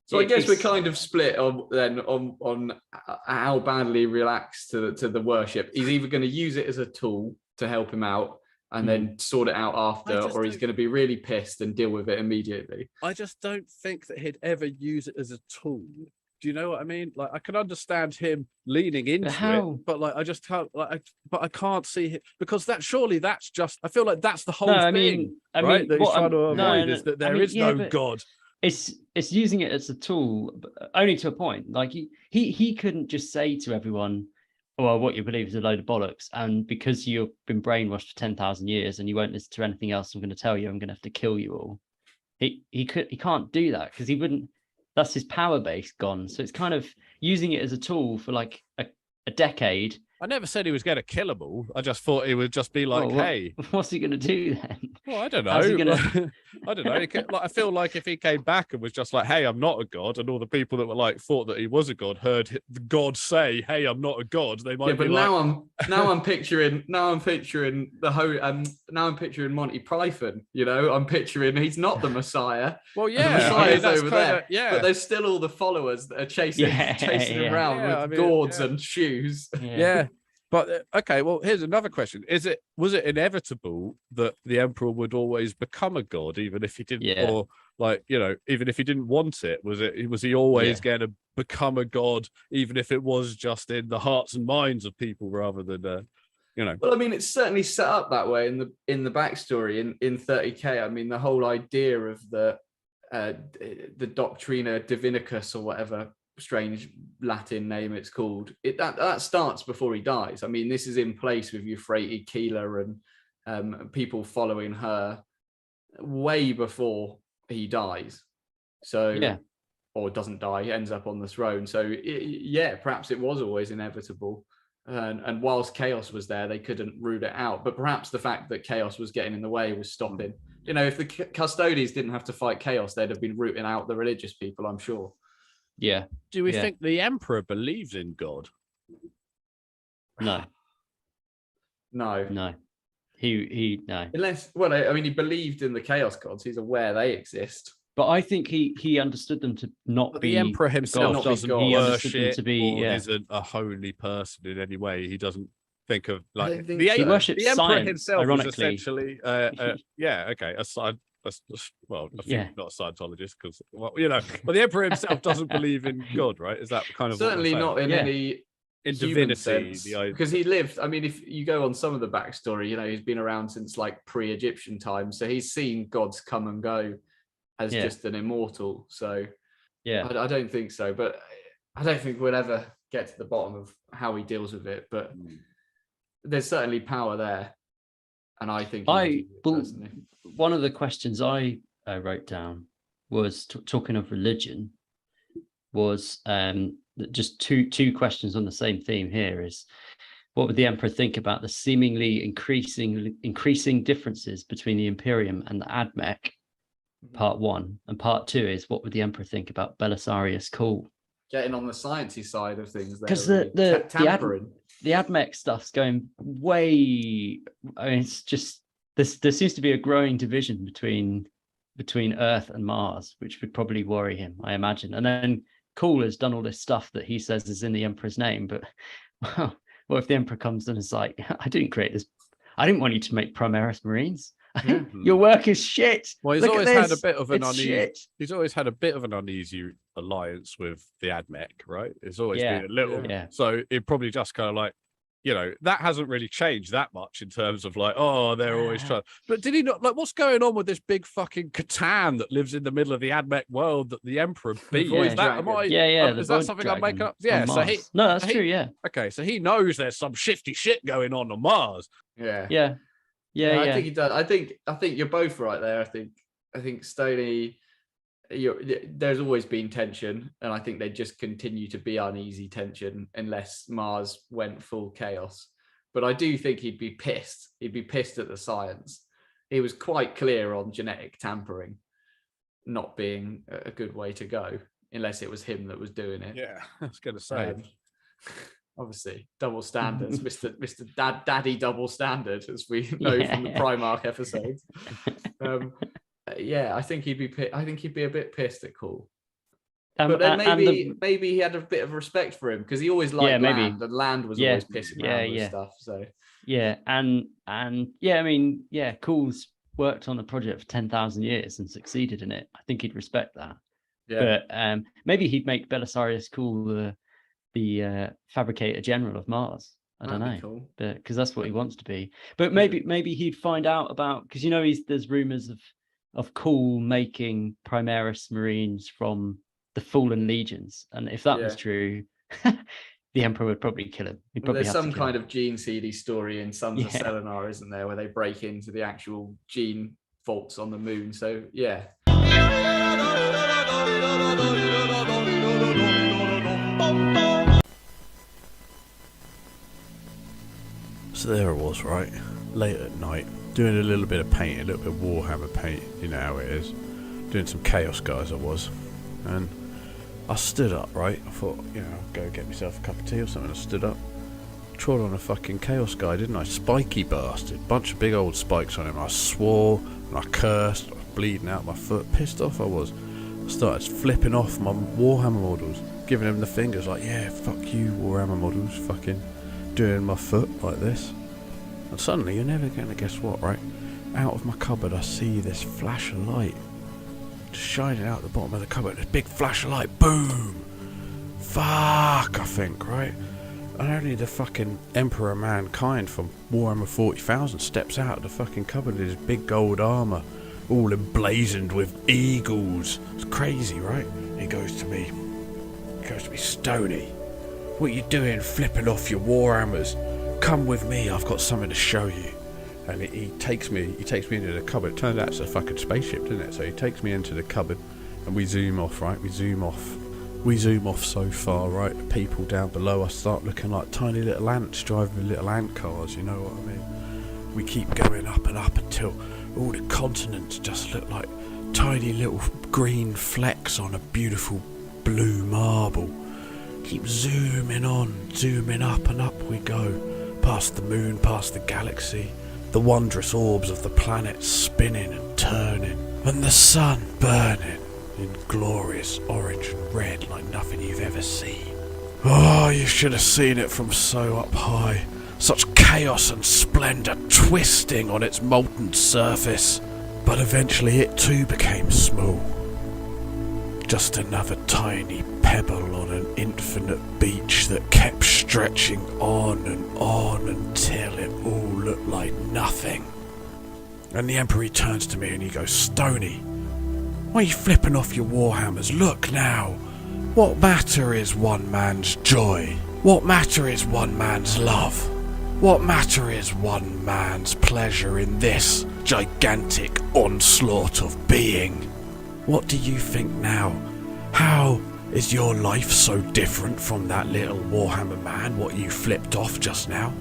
So I guess we're kind of split on how badly he reacts to the worship. He's either going to use it as a tool to help him out and then sort it out after, or he's going to be really pissed and deal with it immediately. I just don't think that he'd ever use it as a tool. Do you know what I mean? Like, I can understand him leaning into it, but like, I just can't. Like, but I can't see it, because that's just. I feel like that's the whole thing. I mean, that he's trying to avoid is that there is no God. It's using it as a tool, but only to a point. Like he couldn't just say to everyone, well, what you believe is a load of bollocks, and because you've been brainwashed for 10,000 years and you won't listen to anything else I'm going to tell you, I'm going to have to kill you all. He can't do that, because he wouldn't. That's his power base gone. So it's kind of using it as a tool for like a decade, I never said he was going to kill them all. I just thought he would just be like, Well, hey. what's he going to do then? Well, I don't know. How's he gonna- I don't know. Like, I feel like if he came back and was just like, hey, I'm not a god, and all the people that were like thought that he was a god heard the god say, hey, I'm not a god, they might Yeah, be but like... now I'm picturing the whole now I'm picturing Monty Python. You know, I'm picturing he's not the Messiah. Well, and yeah, the Messiah's that's over kinda, there. Yeah, But there's still all the followers that are chasing him around Yeah, with I mean, gourds yeah. and shoes. yeah. But okay, well, here's another question: was it inevitable that the emperor would always become a god, even if he didn't, or like, you know, even if he didn't want it? Was he always going to become a god, even if it was just in the hearts and minds of people rather than, you know? Well, I mean, it's certainly set up that way in the backstory in 30K. I mean, the whole idea of the Doctrina Divinicus or whatever strange Latin name it's called, that starts before he dies. I mean, this is in place with Euphrates Keeler and people following her way before he dies. So or doesn't die, ends up on the throne. So perhaps it was always inevitable. And whilst chaos was there, they couldn't root it out. But perhaps the fact that chaos was getting in the way was stopping. You know, if the custodians didn't have to fight chaos, they'd have been rooting out the religious people, I'm sure. Yeah. Do we think the emperor believes in God? No. No. He no. Unless, well, I mean, he believed in the chaos gods. He's aware they exist. But I think he understood them to not be the emperor himself God. doesn't He understood them worship to be, or yeah. isn't a holy person in any way. He doesn't think of I like don't think the, so. He worships the emperor science, himself is ironically. essentially aside. Well, I think not a Scientologist because, well, you know, but the emperor himself doesn't believe in God, right? Is that kind of Certainly what not in any in human divinity? sense, The idea. because he lived. I mean, if you go on some of the backstory, you know, he's been around since like pre-Egyptian times, so he's seen gods come and go as just an immortal. So I don't think so, but I don't think we'll ever get to the bottom of how he deals with it. But there's certainly power there, and I think personally. One of the questions I wrote down was talking of religion was just two questions on the same theme here is what would the emperor think about the seemingly increasing differences between the Imperium and the Admech, part one, and part two is what would the emperor think about Belisarius Cawl? Getting on the sciencey side of things, because really. Tampering. the Admech stuff's going way. I mean, it's just there seems to be a growing division between Earth and Mars, which would probably worry him, I imagine. And then Cawl has done all this stuff that he says is in the Emperor's name, but well, what if the Emperor comes and is like, I didn't create this. I didn't want you to make Primaris Marines. Your work is shit. Well, he's Look always had a bit of an uneasy. Shit. He's always had a bit of an uneasy alliance with the Admech, right? It's always been a little. Yeah. So it probably just kind of like, you know, that hasn't really changed that much in terms of like, oh, they're always trying. But did he not like what's going on with this big fucking Catan that lives in the middle of the Admech world that the Emperor beat? Is that is that something I'm making up? Yeah, so that's true. Yeah. Okay, so he knows there's some shifty shit going on Mars. Yeah. I think he does. I think you're both right there. I think Stoney, there's always been tension, and I think they just continue to be uneasy tension unless Mars went full chaos. But I do think he'd be pissed. He'd be pissed at the science. He was quite clear on genetic tampering not being a good way to go, unless it was him that was doing it. Yeah, I was going to say. Obviously, double standards, Mr. Daddy double standard, as we know from the Primarch episodes. I think he'd be a bit pissed at Cawl. But then maybe he had a bit of respect for him because he always liked land, and land was always pissing around with stuff. So Cawl's worked on a project for 10,000 years and succeeded in it. I think he'd respect that. But maybe he'd make Belisarius Cawl the fabricator general of Mars. I don't know, cool. but because that's what he wants to be. But maybe he'd find out about, because you know there's rumors of Cawl making Primaris Marines from the fallen legions, and if that was true, the Emperor would probably kill him. There's some kind of gene seedy story in Sons of Selenar, isn't there, where they break into the actual gene faults on the moon? So yeah. So there I was, right, late at night, doing a little bit of painting, a little bit of Warhammer paint, you know how it is. Doing some Chaos Guys I was. And I stood up, right? I thought, you know, I'll go get myself a cup of tea or something. I stood up, trod on a fucking Chaos Guy, didn't I? Spiky bastard. Bunch of big old spikes on him. I swore and I cursed. I was bleeding out my foot. Pissed off I was. I started flipping off my Warhammer models, giving them the fingers like, yeah, fuck you, Warhammer models. Fucking doing my foot like this. And suddenly, you're never going to guess what, right? Out of my cupboard, I see this flash of light. Just shining out the bottom of the cupboard. This big flash of light. Boom! Fuck, I think, right? And only the fucking Emperor of Mankind from Warhammer 40,000 steps out of the fucking cupboard in his big gold armour, all emblazoned with eagles. It's crazy, right? He goes to me, Stoney, what you doing flipping off your Warhammers? Come with me, I've got something to show you. And he takes me into the cupboard. It turns out it's a fucking spaceship, doesn't it? So he takes me into the cupboard and we zoom off, right? We zoom off so far, right? The people down below us start looking like tiny little ants driving little ant cars, you know what I mean? We keep going up and up until all the continents just look like tiny little green flecks on a beautiful blue marble. Keep zooming on, zooming up and up we go, past the moon, past the galaxy, the wondrous orbs of the planet spinning and turning, and the sun burning in glorious orange and red like nothing you've ever seen. Oh, you should have seen it from so up high. Such chaos and splendour twisting on its molten surface. But eventually it too became small. Just another tiny pebble on an infinite beach that kept stretching on until it all looked like nothing. And the Emperor turns to me and he goes, Stoney, why are you flipping off your Warhammers? Look now. What matter is one man's joy? What matter is one man's love? What matter is one man's pleasure in this gigantic onslaught of being? What do you think now? How is your life so different from that little Warhammer man, what you flipped off just now?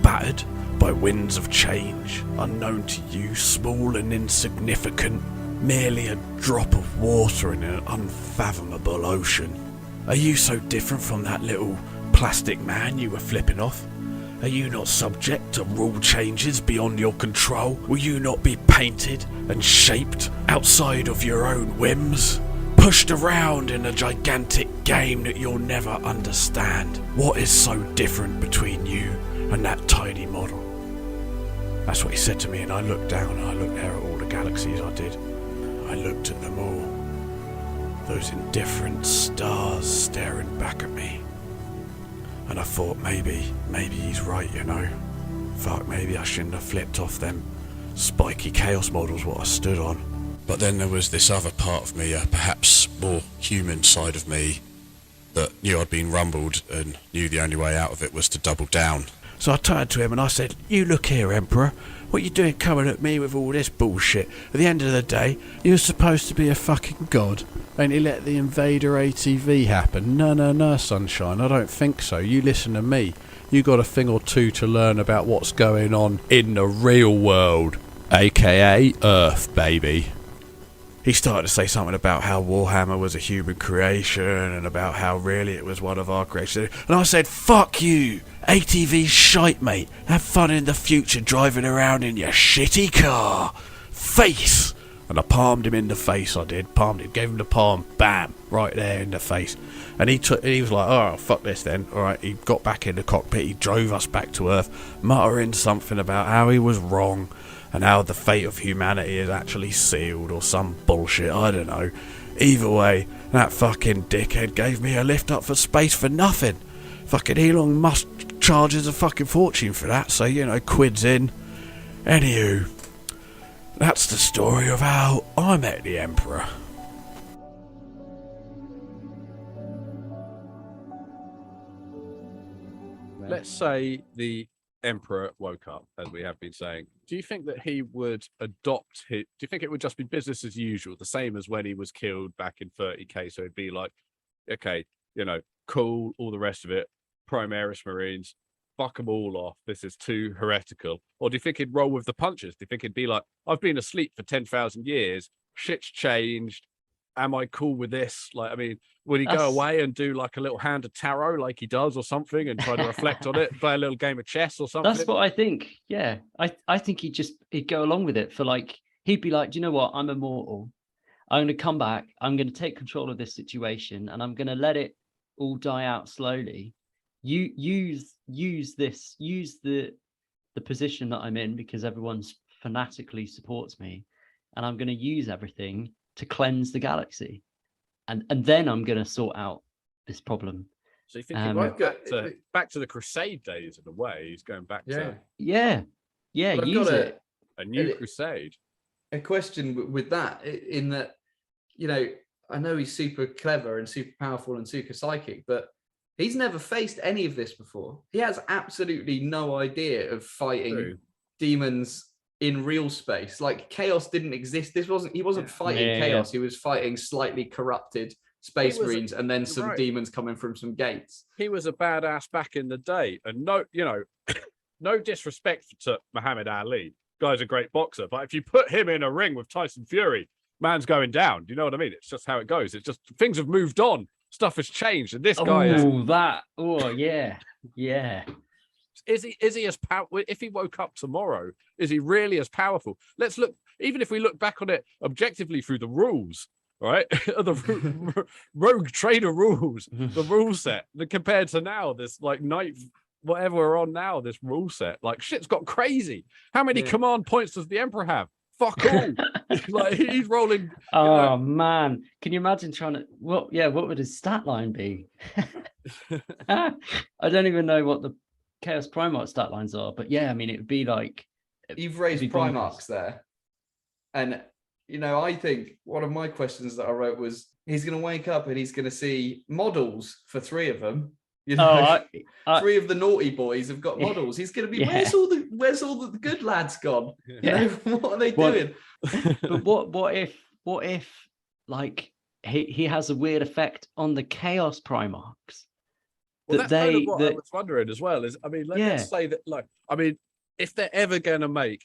Battered by winds of change, unknown to you, small and insignificant, merely a drop of water in an unfathomable ocean. Are you so different from that little plastic man you were flipping off? Are you not subject to rule changes beyond your control? Will you not be painted and shaped outside of your own whims? Pushed around in a gigantic game that you'll never understand? What is so different between you and that tiny model? That's what he said to me, and I looked down and I looked there at all the galaxies I did. I looked at them all. Those indifferent stars staring back at me. And I thought, maybe he's right, you know. Fuck, maybe I shouldn't have flipped off them spiky chaos models what I stood on. But then there was this other part of me, a perhaps more human side of me, that knew I'd been rumbled and knew the only way out of it was to double down. So I turned to him and I said, you look here, Emperor. What you doing coming at me with all this bullshit? At the end of the day, you're supposed to be a fucking god. And you let the Invader ATV happen? No, sunshine, I don't think so. You listen to me. You got a thing or two to learn about what's going on in the real world. AKA Earth, baby. He started to say something about how Warhammer was a human creation and about how really it was one of our creations. And I said, fuck you! ATV's shite, mate. Have fun in the future driving around in your shitty car. Face! And I palmed him in the face, I did. Palmed him, gave him the palm. Bam! Right there in the face. And he was like, oh, fuck this then. Alright, he got back in the cockpit. He drove us back to Earth, muttering something about how he was wrong and how the fate of humanity is actually sealed or some bullshit, I don't know. Either way, that fucking dickhead gave me a lift up for space for nothing. Fucking Elon Musk charges a fucking fortune for that, so, you know, quids in. Anywho, that's the story of how I met the Emperor. Let's say the Emperor woke up, as we have been saying. Do you think that he would adopt do you think it would just be business as usual, the same as when he was killed back in 30k? So it'd be like, okay, you know, cool, all the rest of it, Primaris Marines, fuck them all off. This is too heretical. Or do you think he'd roll with the punches? Do you think he'd be like, I've been asleep for 10,000 years. Shit's changed. Am I cool with this? Like, I mean, would he go away and do like a little hand of tarot like he does or something and try to reflect on it, play a little game of chess or something? That's what I think. Yeah. I think he'd go along with it for like, he'd be like, do you know what? I'm immortal. I'm going to come back. I'm going to take control of this situation and I'm going to let it all die out slowly. You use the position that I'm in because everyone's fanatically supports me, and I'm going to use everything to cleanse the galaxy, and then I'm going to sort out this problem. So you think he won't go back to the Crusade days in a way? He's going back to use it. A new crusade. A question with that, in that, you know, I know he's super clever and super powerful and super psychic, but he's never faced any of this before. He has absolutely no idea of fighting demons in real space. Like, chaos didn't exist. He wasn't fighting chaos. He was fighting slightly corrupted space marines and then some demons coming from some gates. He was a badass back in the day, and no disrespect to Muhammad Ali. Guy's a great boxer, but if you put him in a ring with Tyson Fury, man's going down. Do you know what I mean? It's just how it goes. It's just things have moved on. Stuff has changed, and this guy is. Is he as powerful? If he woke up tomorrow, is he really as powerful? Let's look. Even if we look back on it objectively through the rules, right? The rogue trader rules, the rule set, compared to now, this like whatever we're on now, this rule set, like shit's got crazy. How many command points does the Emperor have? Fuck all. Like, he's rolling. Man, can you imagine trying to? What would his stat line be? I don't even know what the Chaos Primarch stat lines are, but yeah, I mean, it would be like. You've raised Primarchs there, and you know, I think one of my questions that I wrote was, he's going to wake up and he's going to see models for 3 of them. You know, 3 of the naughty boys have got models. He's going to be, where's all the good lads gone? Yeah. You know, what are they doing? But what if like he has a weird effect on the Chaos Primarchs? Well, that's kind of what I was wondering as well. Is, I mean, let's say that, like, I mean, if they're ever going to make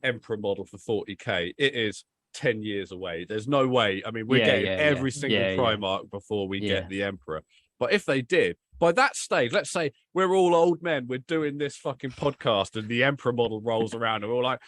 Emperor model for 40k, it is 10 years away. There's no way. I mean, we're getting every single Primarch before we get the Emperor. But if they did, by that stage, let's say we're all old men, we're doing this fucking podcast and the Emperor model rolls around and we're all like,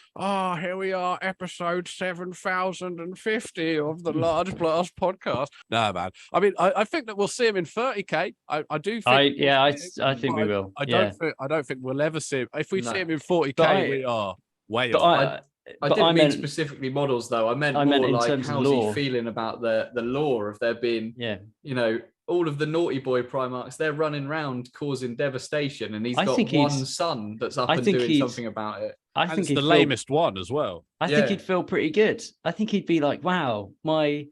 here we are, episode 7050 of the Large Blast podcast. No, man. I mean, I think that we'll see him in 30k. I do think. I think we will. I don't think we'll ever see him. If we see him in 40k, we are way off. I didn't mean specifically models, though. I meant more like, how's he feeling about the lore of there being, you know, all of the naughty boy Primarchs, they're running around causing devastation, and he's got one son that's up and doing something about it. I think it's the lamest one as well. I think he'd feel pretty good. I think he'd be like, wow, my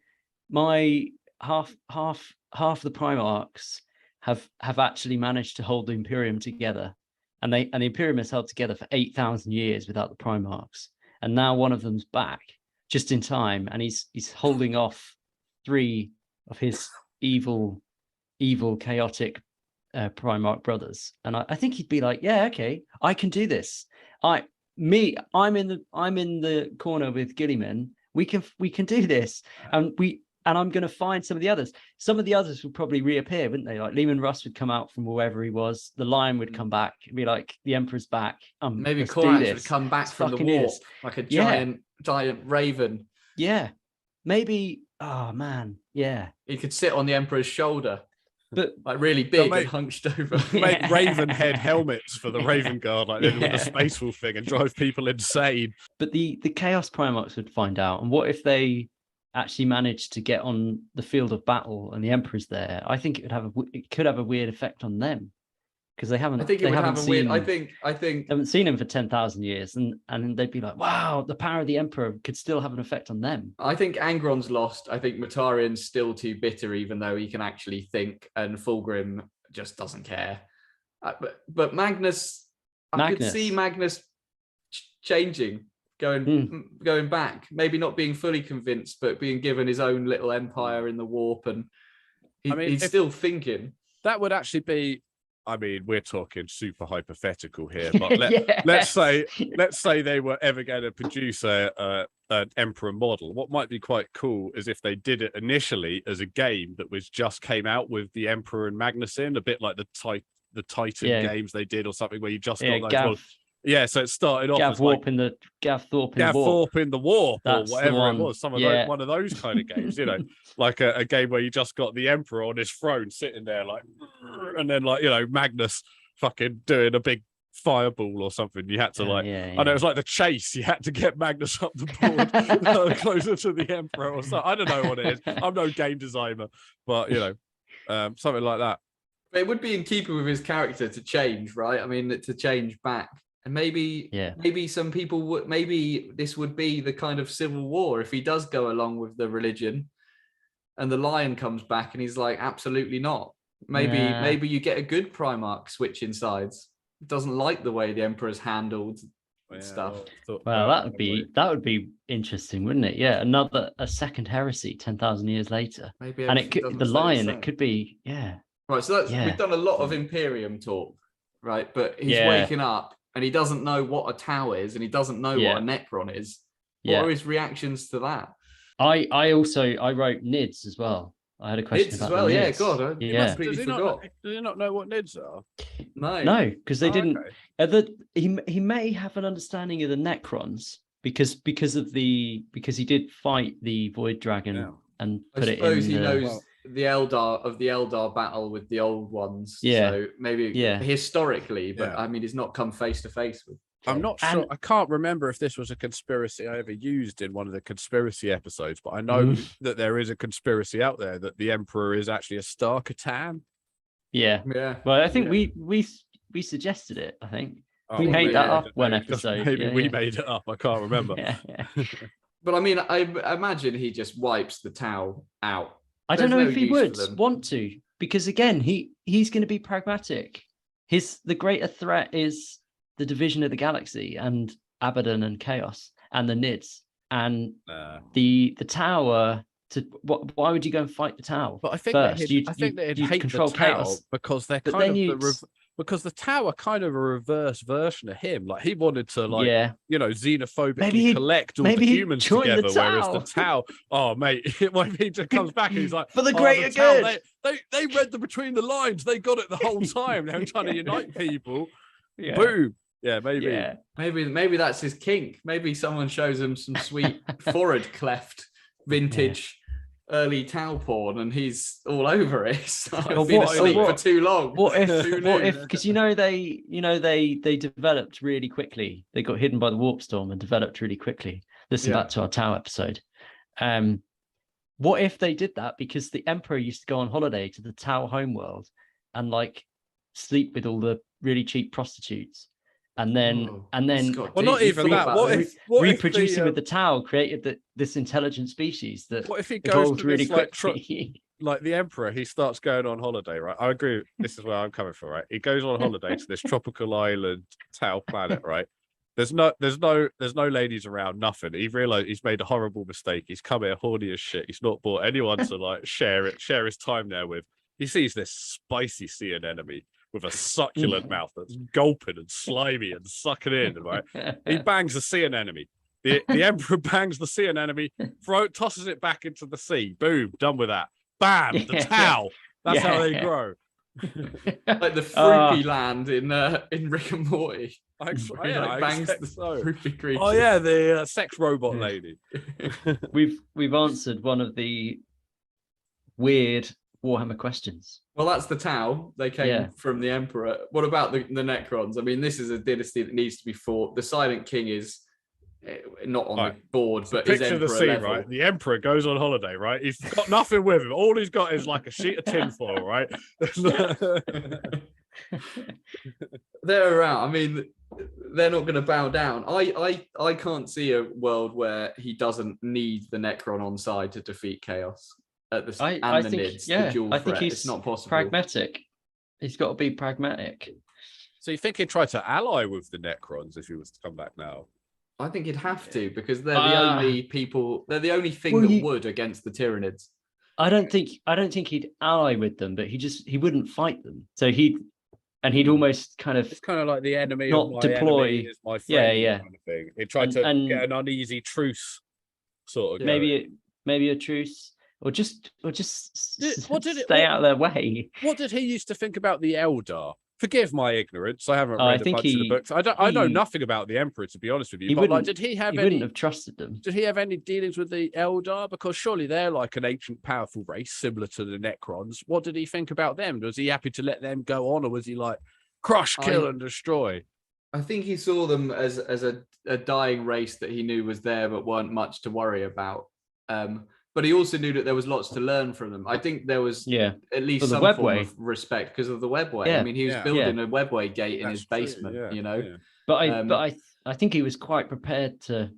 half the Primarchs have actually managed to hold the Imperium together, and the Imperium has held together for 8,000 years without the Primarchs, and now one of them's back just in time, and he's holding off 3 of his evil chaotic Primarch brothers, and I think he'd be like, yeah, okay, I can do this. I'm in the corner with Gilliman. We can do this, and I'm going to find some of the others. Some of the others would probably reappear, wouldn't they? Like Lehman Russ would come out from wherever he was. The Lion would come back. It'd be like, the Emperor's back. Maybe Korax would come back from the warp, like a giant raven. Yeah, maybe. Oh man, yeah. He could sit on the Emperor's shoulder, but like really big and hunched over. Make Raven head helmets for the Raven Guard, like with the Space Wolf thing, and drive people insane. But the Chaos Primarchs would find out, and what if they actually managed to get on the field of battle and the Emperor's there? I think it could have a weird effect on them, because they haven't. I think it would have a weird. I think they haven't seen him for 10,000 years, and they'd be like, wow, the power of the Emperor could still have an effect on them. I think Angron's lost. I think Mortarion's still too bitter, even though he can actually think, and Fulgrim just doesn't care. But Magnus, I could see Magnus changing, going back, maybe not being fully convinced, but being given his own little empire in the warp, and he's still thinking. That would actually be. I mean, we're talking super hypothetical here, but Yes. let's say they were ever going to produce an emperor model. What might be quite cool is if they did it initially as a game that was just came out with the emperor and Magnus in, a bit like the Titan games they did, or something where you just got those models. Yeah, so it started off as Gav Thorpe in the Warp, or whatever it was. One of those kind of games, you know, like a game where you just got the emperor on his throne sitting there, like, and then like, you know, Magnus fucking doing a big fireball or something. You had to I know it was like the chase. You had to get Magnus up the board closer to the emperor or something. I don't know what it is. I'm no game designer, but you know, something like that. It would be in keeping with his character to change, right? I mean, to change back. And maybe some people would, maybe this would be the kind of civil war if he does go along with the religion and the lion comes back and he's like, absolutely not. Maybe you get a good Primarch switching sides. Doesn't like the way the Emperor's handled stuff. Well, that would be interesting, wouldn't it? Yeah, a second heresy 10,000 years later. Maybe, and it could, the lion, it could be, Right, so we've done a lot of Imperium talk, right? But he's waking up and he doesn't know what a Tau is, and he doesn't know what a Necron is. What are his reactions to that? I wrote NIDS as well. I had a question NIDS about as well. the NIDS. Yeah, God, I completely forgot. Does he not know what NIDS are? No, because they didn't. Okay. He may have an understanding of the Necrons because he did fight the Void Dragon and put it in. I suppose he knows the Eldar battle with the old ones. So maybe historically, but I mean, he's not come face to face with. I'm not sure. I can't remember if this was a conspiracy I ever used in one of the conspiracy episodes, but I know that there is a conspiracy out there that the Emperor is actually a Star Catan. Yeah. Well, I think we suggested it. I think we made that up one episode. Maybe we made it up. I can't remember. But I mean, I imagine he just wipes the Tau out. I don't know if he would want to, because again, he's going to be pragmatic. The greater threat is the division of the galaxy and Abaddon and Chaos and the NIDS and the tower. Why would you go and fight the Tau? But I think they'd hate control the Tau Chaos because they're because the Tau are kind of a reverse version of him. Like he wanted to xenophobically collect all the humans together, whereas the Tau, oh mate, he just comes back and he's like, for the greater good. They read between the lines. They got it the whole time. They were trying to unite people. Boom. Yeah, maybe. Yeah. Maybe that's his kink. Maybe someone shows him some sweet forehead cleft vintage early Tau porn and he's all over it. So I've been asleep for too long. What if because they developed really quickly. They got hidden by the warp storm and developed really quickly. Listen back to our Tau episode. What if they did that because the Emperor used to go on holiday to the Tau homeworld and like sleep with all the really cheap prostitutes? And then not even that. What if reproducing with the Tau created this intelligent species that what if he goes to really this, quickly? Like the Emperor, he starts going on holiday, right? I agree. This is where I'm coming from, right? He goes on holiday to this tropical island, Tau planet, right? There's no ladies around, nothing. He realized he's made a horrible mistake. He's come here horny as shit. He's not brought anyone to like share his time there with. He sees this spicy sea enemy with a succulent mouth that's gulping and slimy and sucking in, right? He bangs the sea anemone. The Emperor bangs the sea anemone, tosses it back into the sea. Boom, done with that. Bam, the Tau. That's how they grow. Like the Fruity Land in Rick and Morty. Bangs the fruity creature. Oh yeah, the sex robot lady. We've answered one of the weird Warhammer questions. Well, that's the Tau. They came from the Emperor. What about the Necrons? I mean, this is a dynasty that needs to be fought. The Silent King is not on the board, but is Emperor the scene, level. Right? The Emperor goes on holiday, right? He's got nothing with him. All he's got is like a sheet of tinfoil, right? They're around. I mean, they're not going to bow down. I can't see a world where he doesn't need the Necron on side to defeat Chaos. I think he's not possible. Pragmatic. He's got to be pragmatic. So you think he'd try to ally with the Necrons if he was to come back now? I think he'd have to because they're the only people. They're the only thing that would against the Tyranids. I don't think he'd ally with them, but he wouldn't fight them. So and he'd almost kind of It's kind of like the enemy not of my deploy. enemy is my friend. Yeah. Kind of thing. It tried to get an uneasy truce, sort of. Maybe a truce, or just stay what- out of their way. What did he used to think about the Eldar? Forgive my ignorance. I haven't I read a think bunch of the books. I know nothing about the Emperor, to be honest with you. But like, did he wouldn't have trusted them? Did he have any dealings with the Eldar? Because surely they're like an ancient, powerful race, similar to the Necrons. What did he think about them? Was he happy to let them go on, or was he like crush, kill, and destroy? I think he saw them as a dying race that he knew was there, but weren't much to worry about. But he also knew that there was lots to learn from them. I think there was at least some form of respect because of the webway. Yeah. I mean, he was building a webway gate in his basement, But I think he was quite prepared to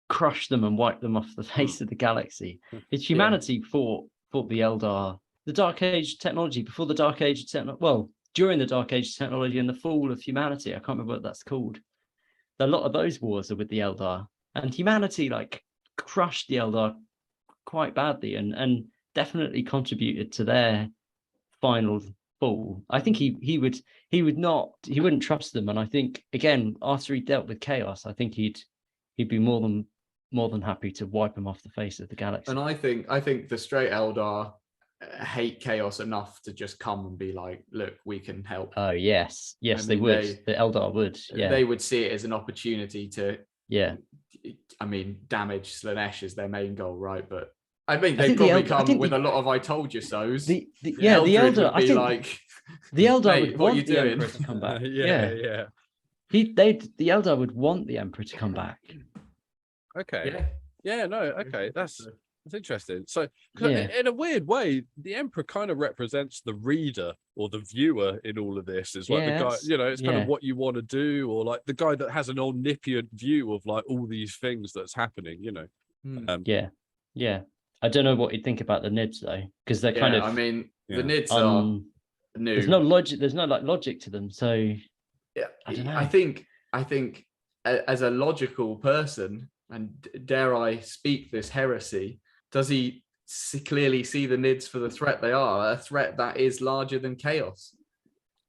crush them and wipe them off the face of the galaxy. It's humanity fought the Eldar, the Dark Age technology, before the Dark Age technology. Well, during the Dark Age technology and the fall of humanity. I can't remember what that's called. A lot of those wars are with the Eldar, and humanity like crushed the Eldar quite badly and definitely contributed to their final fall. I think he wouldn't trust them, and I think again after he dealt with chaos, I think he'd be more than happy to wipe them off the face of the galaxy. And I think the straight Eldar hate chaos enough to just come and be like, look, we can help. Oh yes, they would. The Eldar would. Yeah, they would see it as an opportunity to. Yeah. I mean, damage Slaanesh is their main goal, right? But I mean, they probably come with a lot of "I told you so"s. The Eldar. I think like the Eldar would what want are you doing? the Emperor to come back. Yeah. The Eldar would want the Emperor to come back. Okay. Yeah. No. Okay. That's interesting. So, in a weird way, the Emperor kind of represents the reader or the viewer in all of this. Is like the guy, it's kind of what you want to do, or like the guy that has an omniscient view of like all these things that's happening. Yeah. I don't know what you'd think about the Nids though, because they're kind of. I mean, the Nids are new. There's no logic. There's no like logic to them. So yeah, I don't know. I think as a logical person, and dare I speak this heresy, does he clearly see the Nids for the threat they are? A threat that is larger than chaos.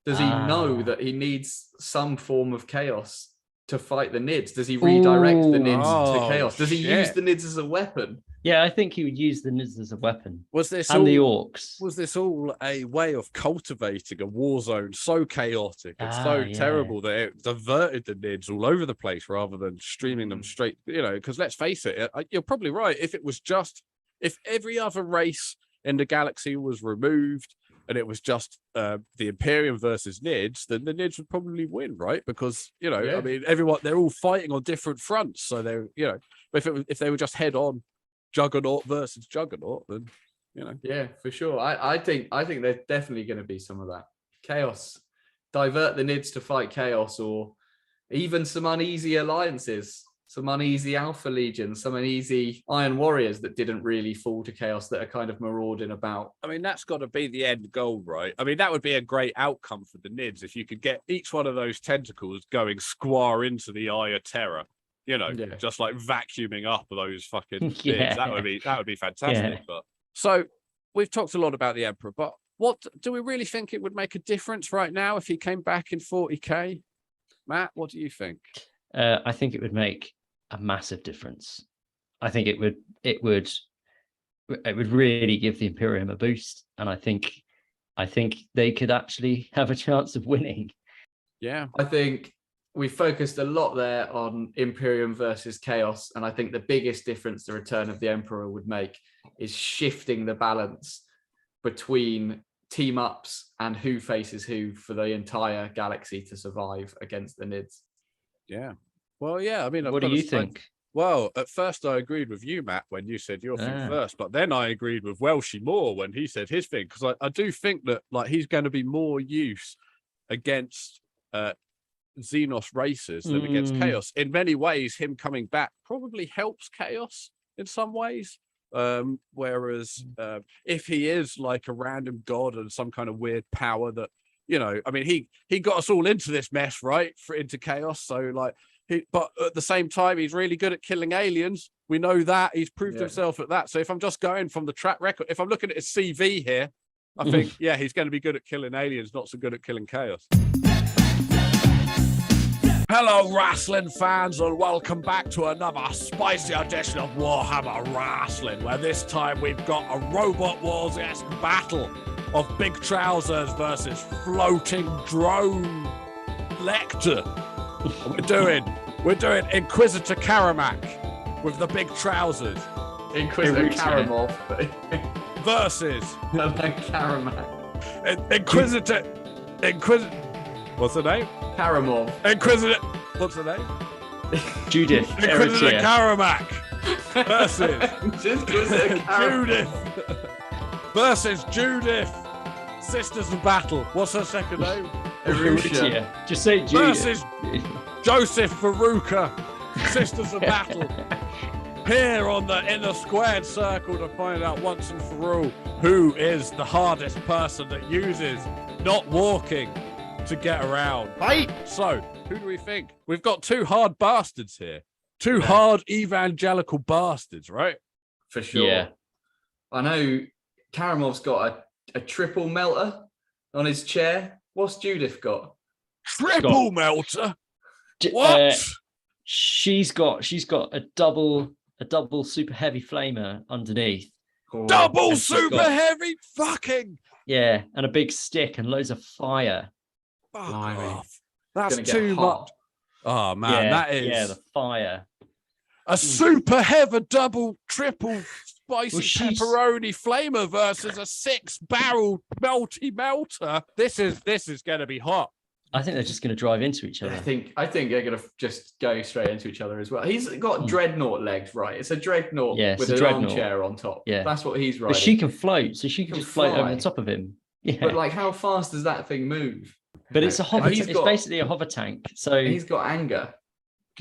Does he know that he needs some form of chaos to fight the Nids? Does he redirect the Nids to chaos? Does he use the Nids as a weapon? Yeah, I think he would use the Nids as a weapon. Was this and the Orcs? Was this all a way of cultivating a war zone so chaotic and so terrible that it diverted the Nids all over the place rather than streaming them straight? Because let's face it, you're probably right. If every other race in the galaxy was removed and it was just the Imperium versus Nids, then the Nids would probably win, right? Because I mean, they're all fighting on different fronts, so they're if they were just head on. Juggernaut versus Juggernaut, then Yeah, for sure. I think there's definitely going to be some of that chaos. Divert the Nids to fight chaos, or even some uneasy alliances, some uneasy Alpha Legions, some uneasy Iron Warriors that didn't really fall to chaos that are kind of marauding about. I mean, that's got to be the end goal, right? I mean, that would be a great outcome for the Nids if you could get each one of those tentacles going square into the Eye of Terror. Just like vacuuming up those fucking bits. That would be fantastic. Yeah. But so we've talked a lot about the Emperor, but what do we really think it would make a difference right now if he came back in 40k? Matt, what do you think? I think it would make a massive difference. I think it would really give the Imperium a boost, and I think they could actually have a chance of winning. Yeah, I think we focused a lot there on Imperium versus Chaos, and I think the biggest difference the Return of the Emperor would make is shifting the balance between team ups and who faces who for the entire galaxy to survive against the Nids. Yeah. Well, yeah. I mean, what do you think? Well, at first I agreed with you, Matt, when you said your thing first, but then I agreed with Welshie more when he said his thing, because I do think that like he's going to be more use against Xenos races than against Chaos. In many ways, him coming back probably helps Chaos in some ways. Whereas if he is like a random god and some kind of weird power that, I mean, he got us all into this mess, right? Into Chaos. So like, but at the same time, he's really good at killing aliens. We know that he's proved himself at that. So if I'm just going from the track record, if I'm looking at his CV here, I think, he's going to be good at killing aliens, not so good at killing Chaos. Hello, wrestling fans, and welcome back to another spicy edition of Warhammer Wrestling, where this time we've got a Robot Wars-esque battle of Big Trousers versus Floating Drone Lecter. We're doing Inquisitor Karamak with the Big Trousers Inquisitor Karamov versus Karamak. Inquisitor. What's the name? Karamov. Inquisitor. What's the name? Judith. Inquisitor Eritrea. Karamak versus Inquisitor Karamov. Judith versus Judith. Sisters of Battle. What's her second name? Eritrea. Just say Judith. Versus Joseph Faruka. Sisters of Battle. Here on the inner squared circle to find out once and for all who is the hardest person that uses not walking to get around. Fight! So, who do we think? We've got two hard bastards here. Two hard evangelical bastards, right? For sure. Yeah. I know Karamov's got a triple melter on his chair. What's Judith got? Triple melter? J- What? She's got a double super heavy flamer underneath. Oh, Double and she's super got- heavy fucking Yeah, and a big stick and loads of fire. fuck Blimey. off. That's gonna get too hot. much. Oh man, that is the fire. a super heavy double triple spicy Well, she's- pepperoni flamer versus a 6-barrel melter. This is gonna be hot. I think they're just going to drive into each other. I think they're gonna just go straight into each other as well. He's got dreadnought legs, right? It's a dreadnought Yeah, it's with a an dreadnought. armchair on top. Yeah. That's what he's riding. But she can float, so she can Can just float over fly. the top of him. Yeah, But like, how fast does that thing move? but it's a hover. He's It's got- basically a hover tank. So He's got anger.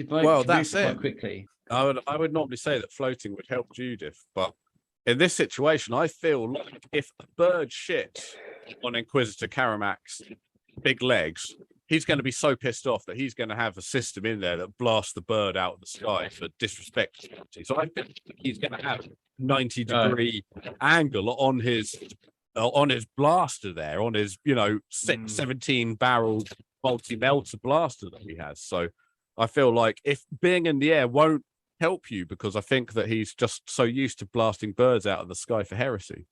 Well, that's quite it. quickly. I would normally say that floating would help Judith, but in this situation, I feel like if a bird shits on Inquisitor Karamak's big legs, he's going to be so pissed off that he's going to have a system in there that blasts the bird out of the sky for disrespect. So I think he's going to have 90-degree angle on his blaster there, on his 17-barrel multi-melter blaster that he has. So I feel like if being in the air won't help you, because I think that he's just so used to blasting birds out of the sky for heresy.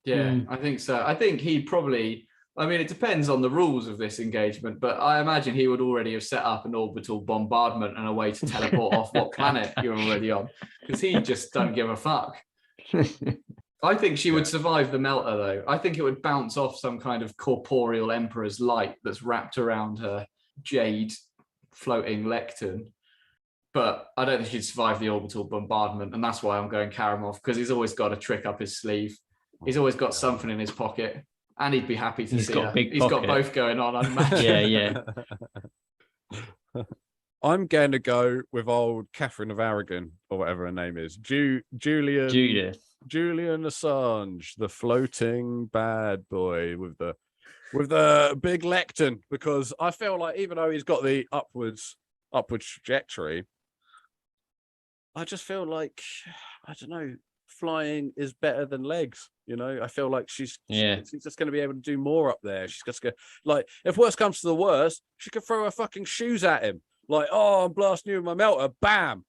Yeah, I think so. I think he'd probably. I mean, it depends on the rules of this engagement, but I imagine he would already have set up an orbital bombardment and a way to teleport off what planet you're already on, because he just don't give a fuck. I think she would survive the melter, though. I think it would bounce off some kind of corporeal emperor's light that's wrapped around her jade floating lectern. But I don't think she'd survive the orbital bombardment, and that's why I'm going Karamov, because he's always got a trick up his sleeve. He's always got something in his pocket. And he'd be happy to He's see got her. a big He's got pocket. both going on, I'd imagine. Yeah. I'm going to go with old Catherine of Aragon, or whatever her name is. Julian Judith. Julian Assange, the floating bad boy with the big lectern, because I feel like even though he's got the upward trajectory, I just feel like, I don't know, flying is better than legs. I feel like she's just going to be able to do more up there. She's just going to, like, if worst comes to the worst, she could throw her fucking shoes at him. Like, oh, I'm blasting you with my melter. Bam.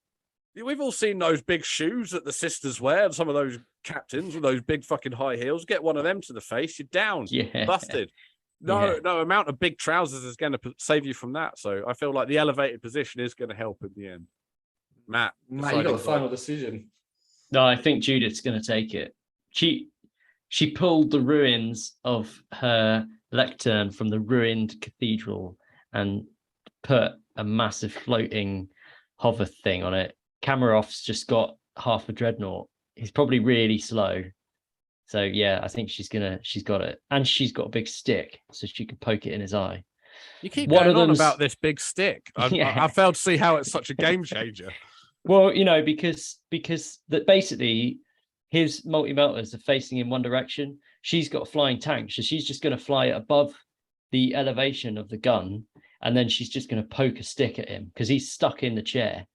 We've all seen those big shoes that the sisters wear, and some of those captains with those big fucking high heels. Get one of them to the face, you're down. Yeah. Busted. No amount of big trousers is going to save you from that. So I feel like the elevated position is going to help in the end. Matt, You got the final decision. No, I think Judith's going to take it. She pulled the ruins of her lectern from the ruined cathedral and put a massive floating hover thing on it. Kamarov's just got half a dreadnought. He's probably really slow. So yeah, I think she's got it. And she's got a big stick, so she can poke it in his eye. You keep One going of on them's- about this big stick. I failed to see how it's such a game changer. Well, because that basically his multi-melters are facing in one direction. She's got a flying tank, so she's just going to fly it above the elevation of the gun, and then she's just going to poke a stick at him because he's stuck in the chair.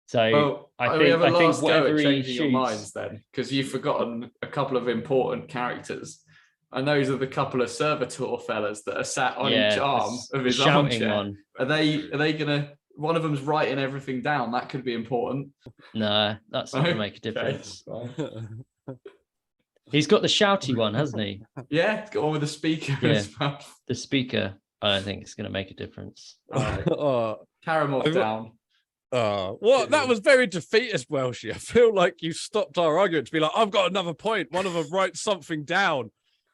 So I we have a think last go whatever at he changing your shoots- minds then, because you've forgotten a couple of important characters. And those are the couple of servitor fellas that are sat on each arm of his shouting armchair. one. Are they gonna? One of them's writing everything down. That could be important. No, that's not No? gonna make a difference. Okay. He's got the shouty one, hasn't he? Yeah, it's got one with the speaker in his mouth. The speaker. I don't think it's gonna make a difference. Karamov down. What? That was very defeatist, Welshie. I feel like you stopped our argument to be like, I've got another point. One of them writes something down.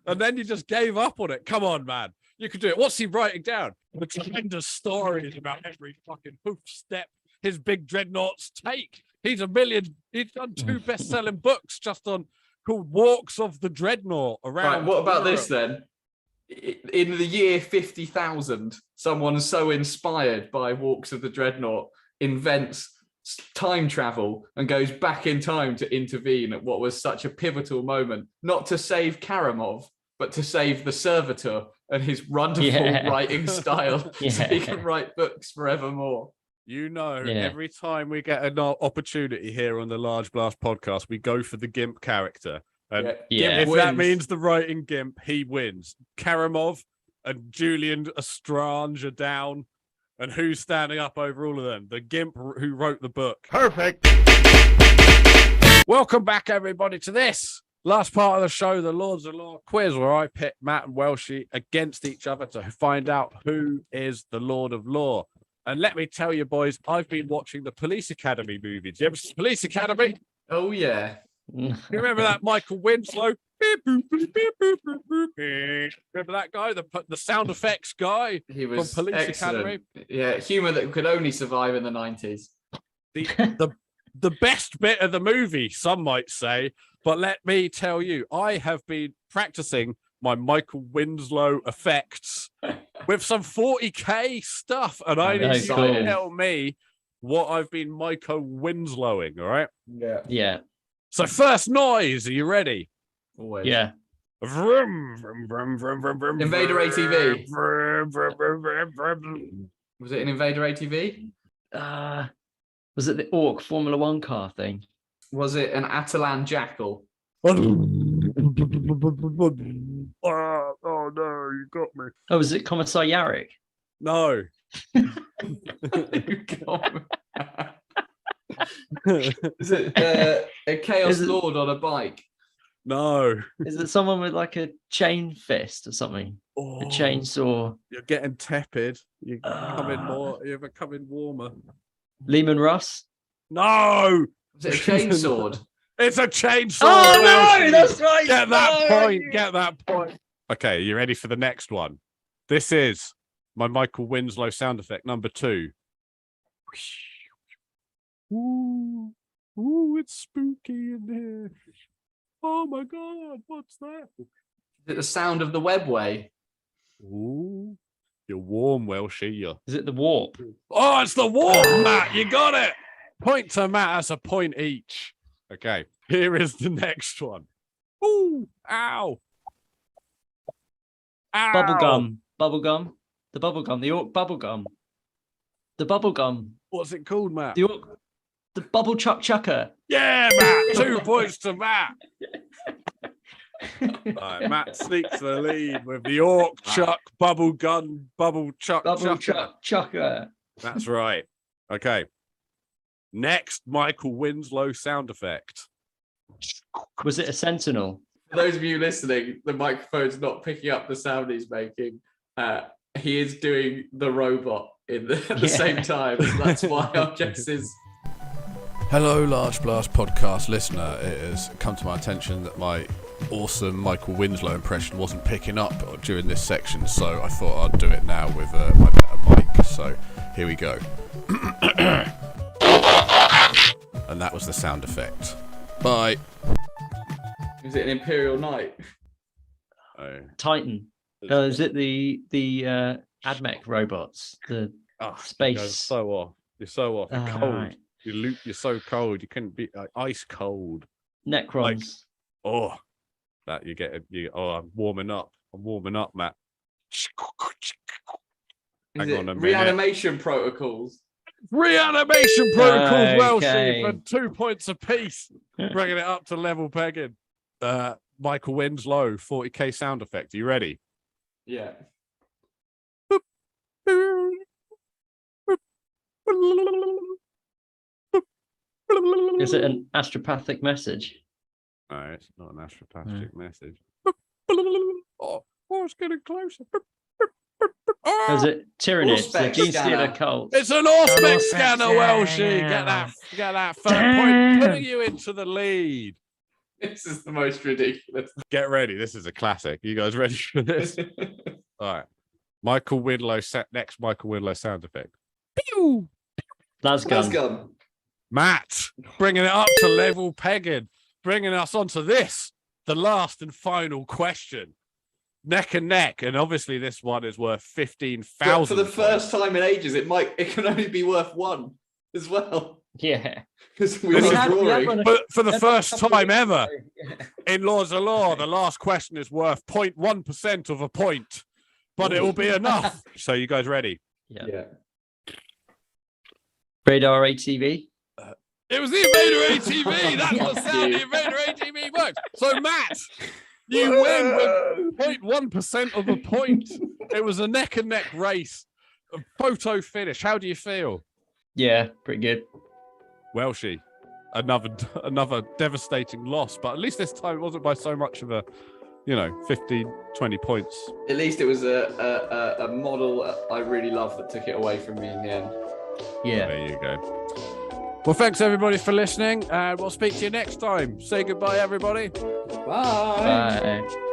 And then you just gave up on it. Come on, man. You could do it. What's he writing down? The tremendous stories about every fucking hoof step his big dreadnoughts take. He's done 2 best-selling books just on called Walks of the Dreadnought around. Right, what about Europe. this then? In the year 50,000, someone so inspired by Walks of the Dreadnought invents time travel and goes back in time to intervene at what was such a pivotal moment, not to save Karamov, but to save the servitor and his wonderful writing style so he can write books forevermore. You know, every time we get an opportunity here on the Large Blast podcast, we go for the Gimp character. And if that means the writing Gimp, he wins. Karamov and Julian Astrange are down. And who's standing up over all of them? The Gimp who wrote the book. Perfect. Welcome back, everybody, to this last part of the show, the Lords of Law quiz, where I pit Matt and Welshie against each other to find out who is the Lord of Law. And let me tell you, boys, I've been watching the Police Academy movies. You ever see Police Academy? Oh, yeah. You remember that Michael Winslow? Remember that guy, the sound effects guy? He was from Police excellent. Academy. Yeah, humour that could only survive in the 90s. The best bit of the movie, some might say. But let me tell you, I have been practicing my Michael Winslow effects with some 40k stuff, and I need you to tell me what I've been Michael Winslowing. All right? Yeah. So first noise. Are you ready? Always. Yeah. Vroom, vroom, vroom, vroom, vroom, vroom, Invader ATV. vroom, vroom, vroom, vroom, vroom. Was it an Invader ATV? Was it the Orc Formula One car thing? Was it an Atalan Jackal? Oh no, you got me. Oh, was it Commissar Yarrick? No. Is it a Chaos Lord on a bike? No. Is it someone with like a chain fist or something? A chainsaw? You're getting tepid. You're becoming warmer. Lehman Russ? No. Is it a chainsword? It's a chainsaw. Oh no, that's right. Get that point. Get that point. Okay, you ready for the next one? This is my Michael Winslow sound effect number 2. Ooh, it's spooky in here. Oh my God, what's that? Is it the sound of the webway? Ooh, you're warm, Welshie. Is it the warp? Oh, it's the warp, Matt. You got it. Point to Matt. That's a point each. Okay, here is the next one. Ooh, ow. Ow. Bubblegum. Bubblegum. The bubblegum. The Orc bubblegum. The bubblegum. What's it called, Matt? The Orc. The bubble chucker. Yeah, Matt. 2 points to Matt. Right, Matt sneaks the lead with the Orc chuck, bubble gun, bubble chucker. That's right. Okay. Next, Michael Winslow sound effect. Was it a sentinel? For those of you listening, the microphone's not picking up the sound he's making. He is doing the robot at the same time. So that's why our guess is. Hello, Large Blast podcast listener. It has come to my attention that my awesome Michael Winslow impression wasn't picking up during this section, so I thought I'd do it now with my better mic. So here we go. And that was the sound effect. Bye. Is it an Imperial Knight? Oh. Titan. Is it the AdMech robots? The space. You're so off. You're so off. You're cold. Right. You're so cold. You couldn't be ice cold. Necrons. That you get. I'm warming up. I'm warming up, Matt. Is it reanimation protocols? Reanimation protocols, Okay. Welshie, for 2 points apiece, bringing it up to level pegging. Michael Winslow 40k sound effect. Are you ready? Yeah. Is it an astropathic message? No, it's not an astropathic message. Oh, it's getting closer. Is it Tyranids, the Auspex Gene scanner. Stealer cult? It's an Auspex Auspex scanner, Welshie. Get that third Damn. point, putting you into the lead. This is the most ridiculous. Get ready. This is a classic. You guys ready for this? All right. Michael Winslow next Michael Winslow sound effect. Pew! That's Lasgun. gone. Matt, bringing it up to level pegging, bringing us onto this, the last and final question. Neck and neck, and obviously this one is worth 15,000. For the first time in ages, it can only be worth one as well. Yeah. Because we We were had drawing. one But for the a first couple time weeks ever ago. Yeah. in Laws of Law, the last question is worth 0.1% of a point, but it will be enough. So you guys ready? Yeah. Radar ATV. It was the Invader ATV. That's what Yes, sound the dude. Invader ATV works. So Matt, you win with 0.1% of a point. It was a neck and neck race, a photo finish. How do you feel? Yeah, pretty good. Welshie, another devastating loss, but at least this time it wasn't by so much of a, 15, 20 points. At least it was a model I really love that took it away from me in the end. Yeah. There you go. Well, thanks everybody for listening, and we'll speak to you next time. Say goodbye, everybody. Bye. Bye.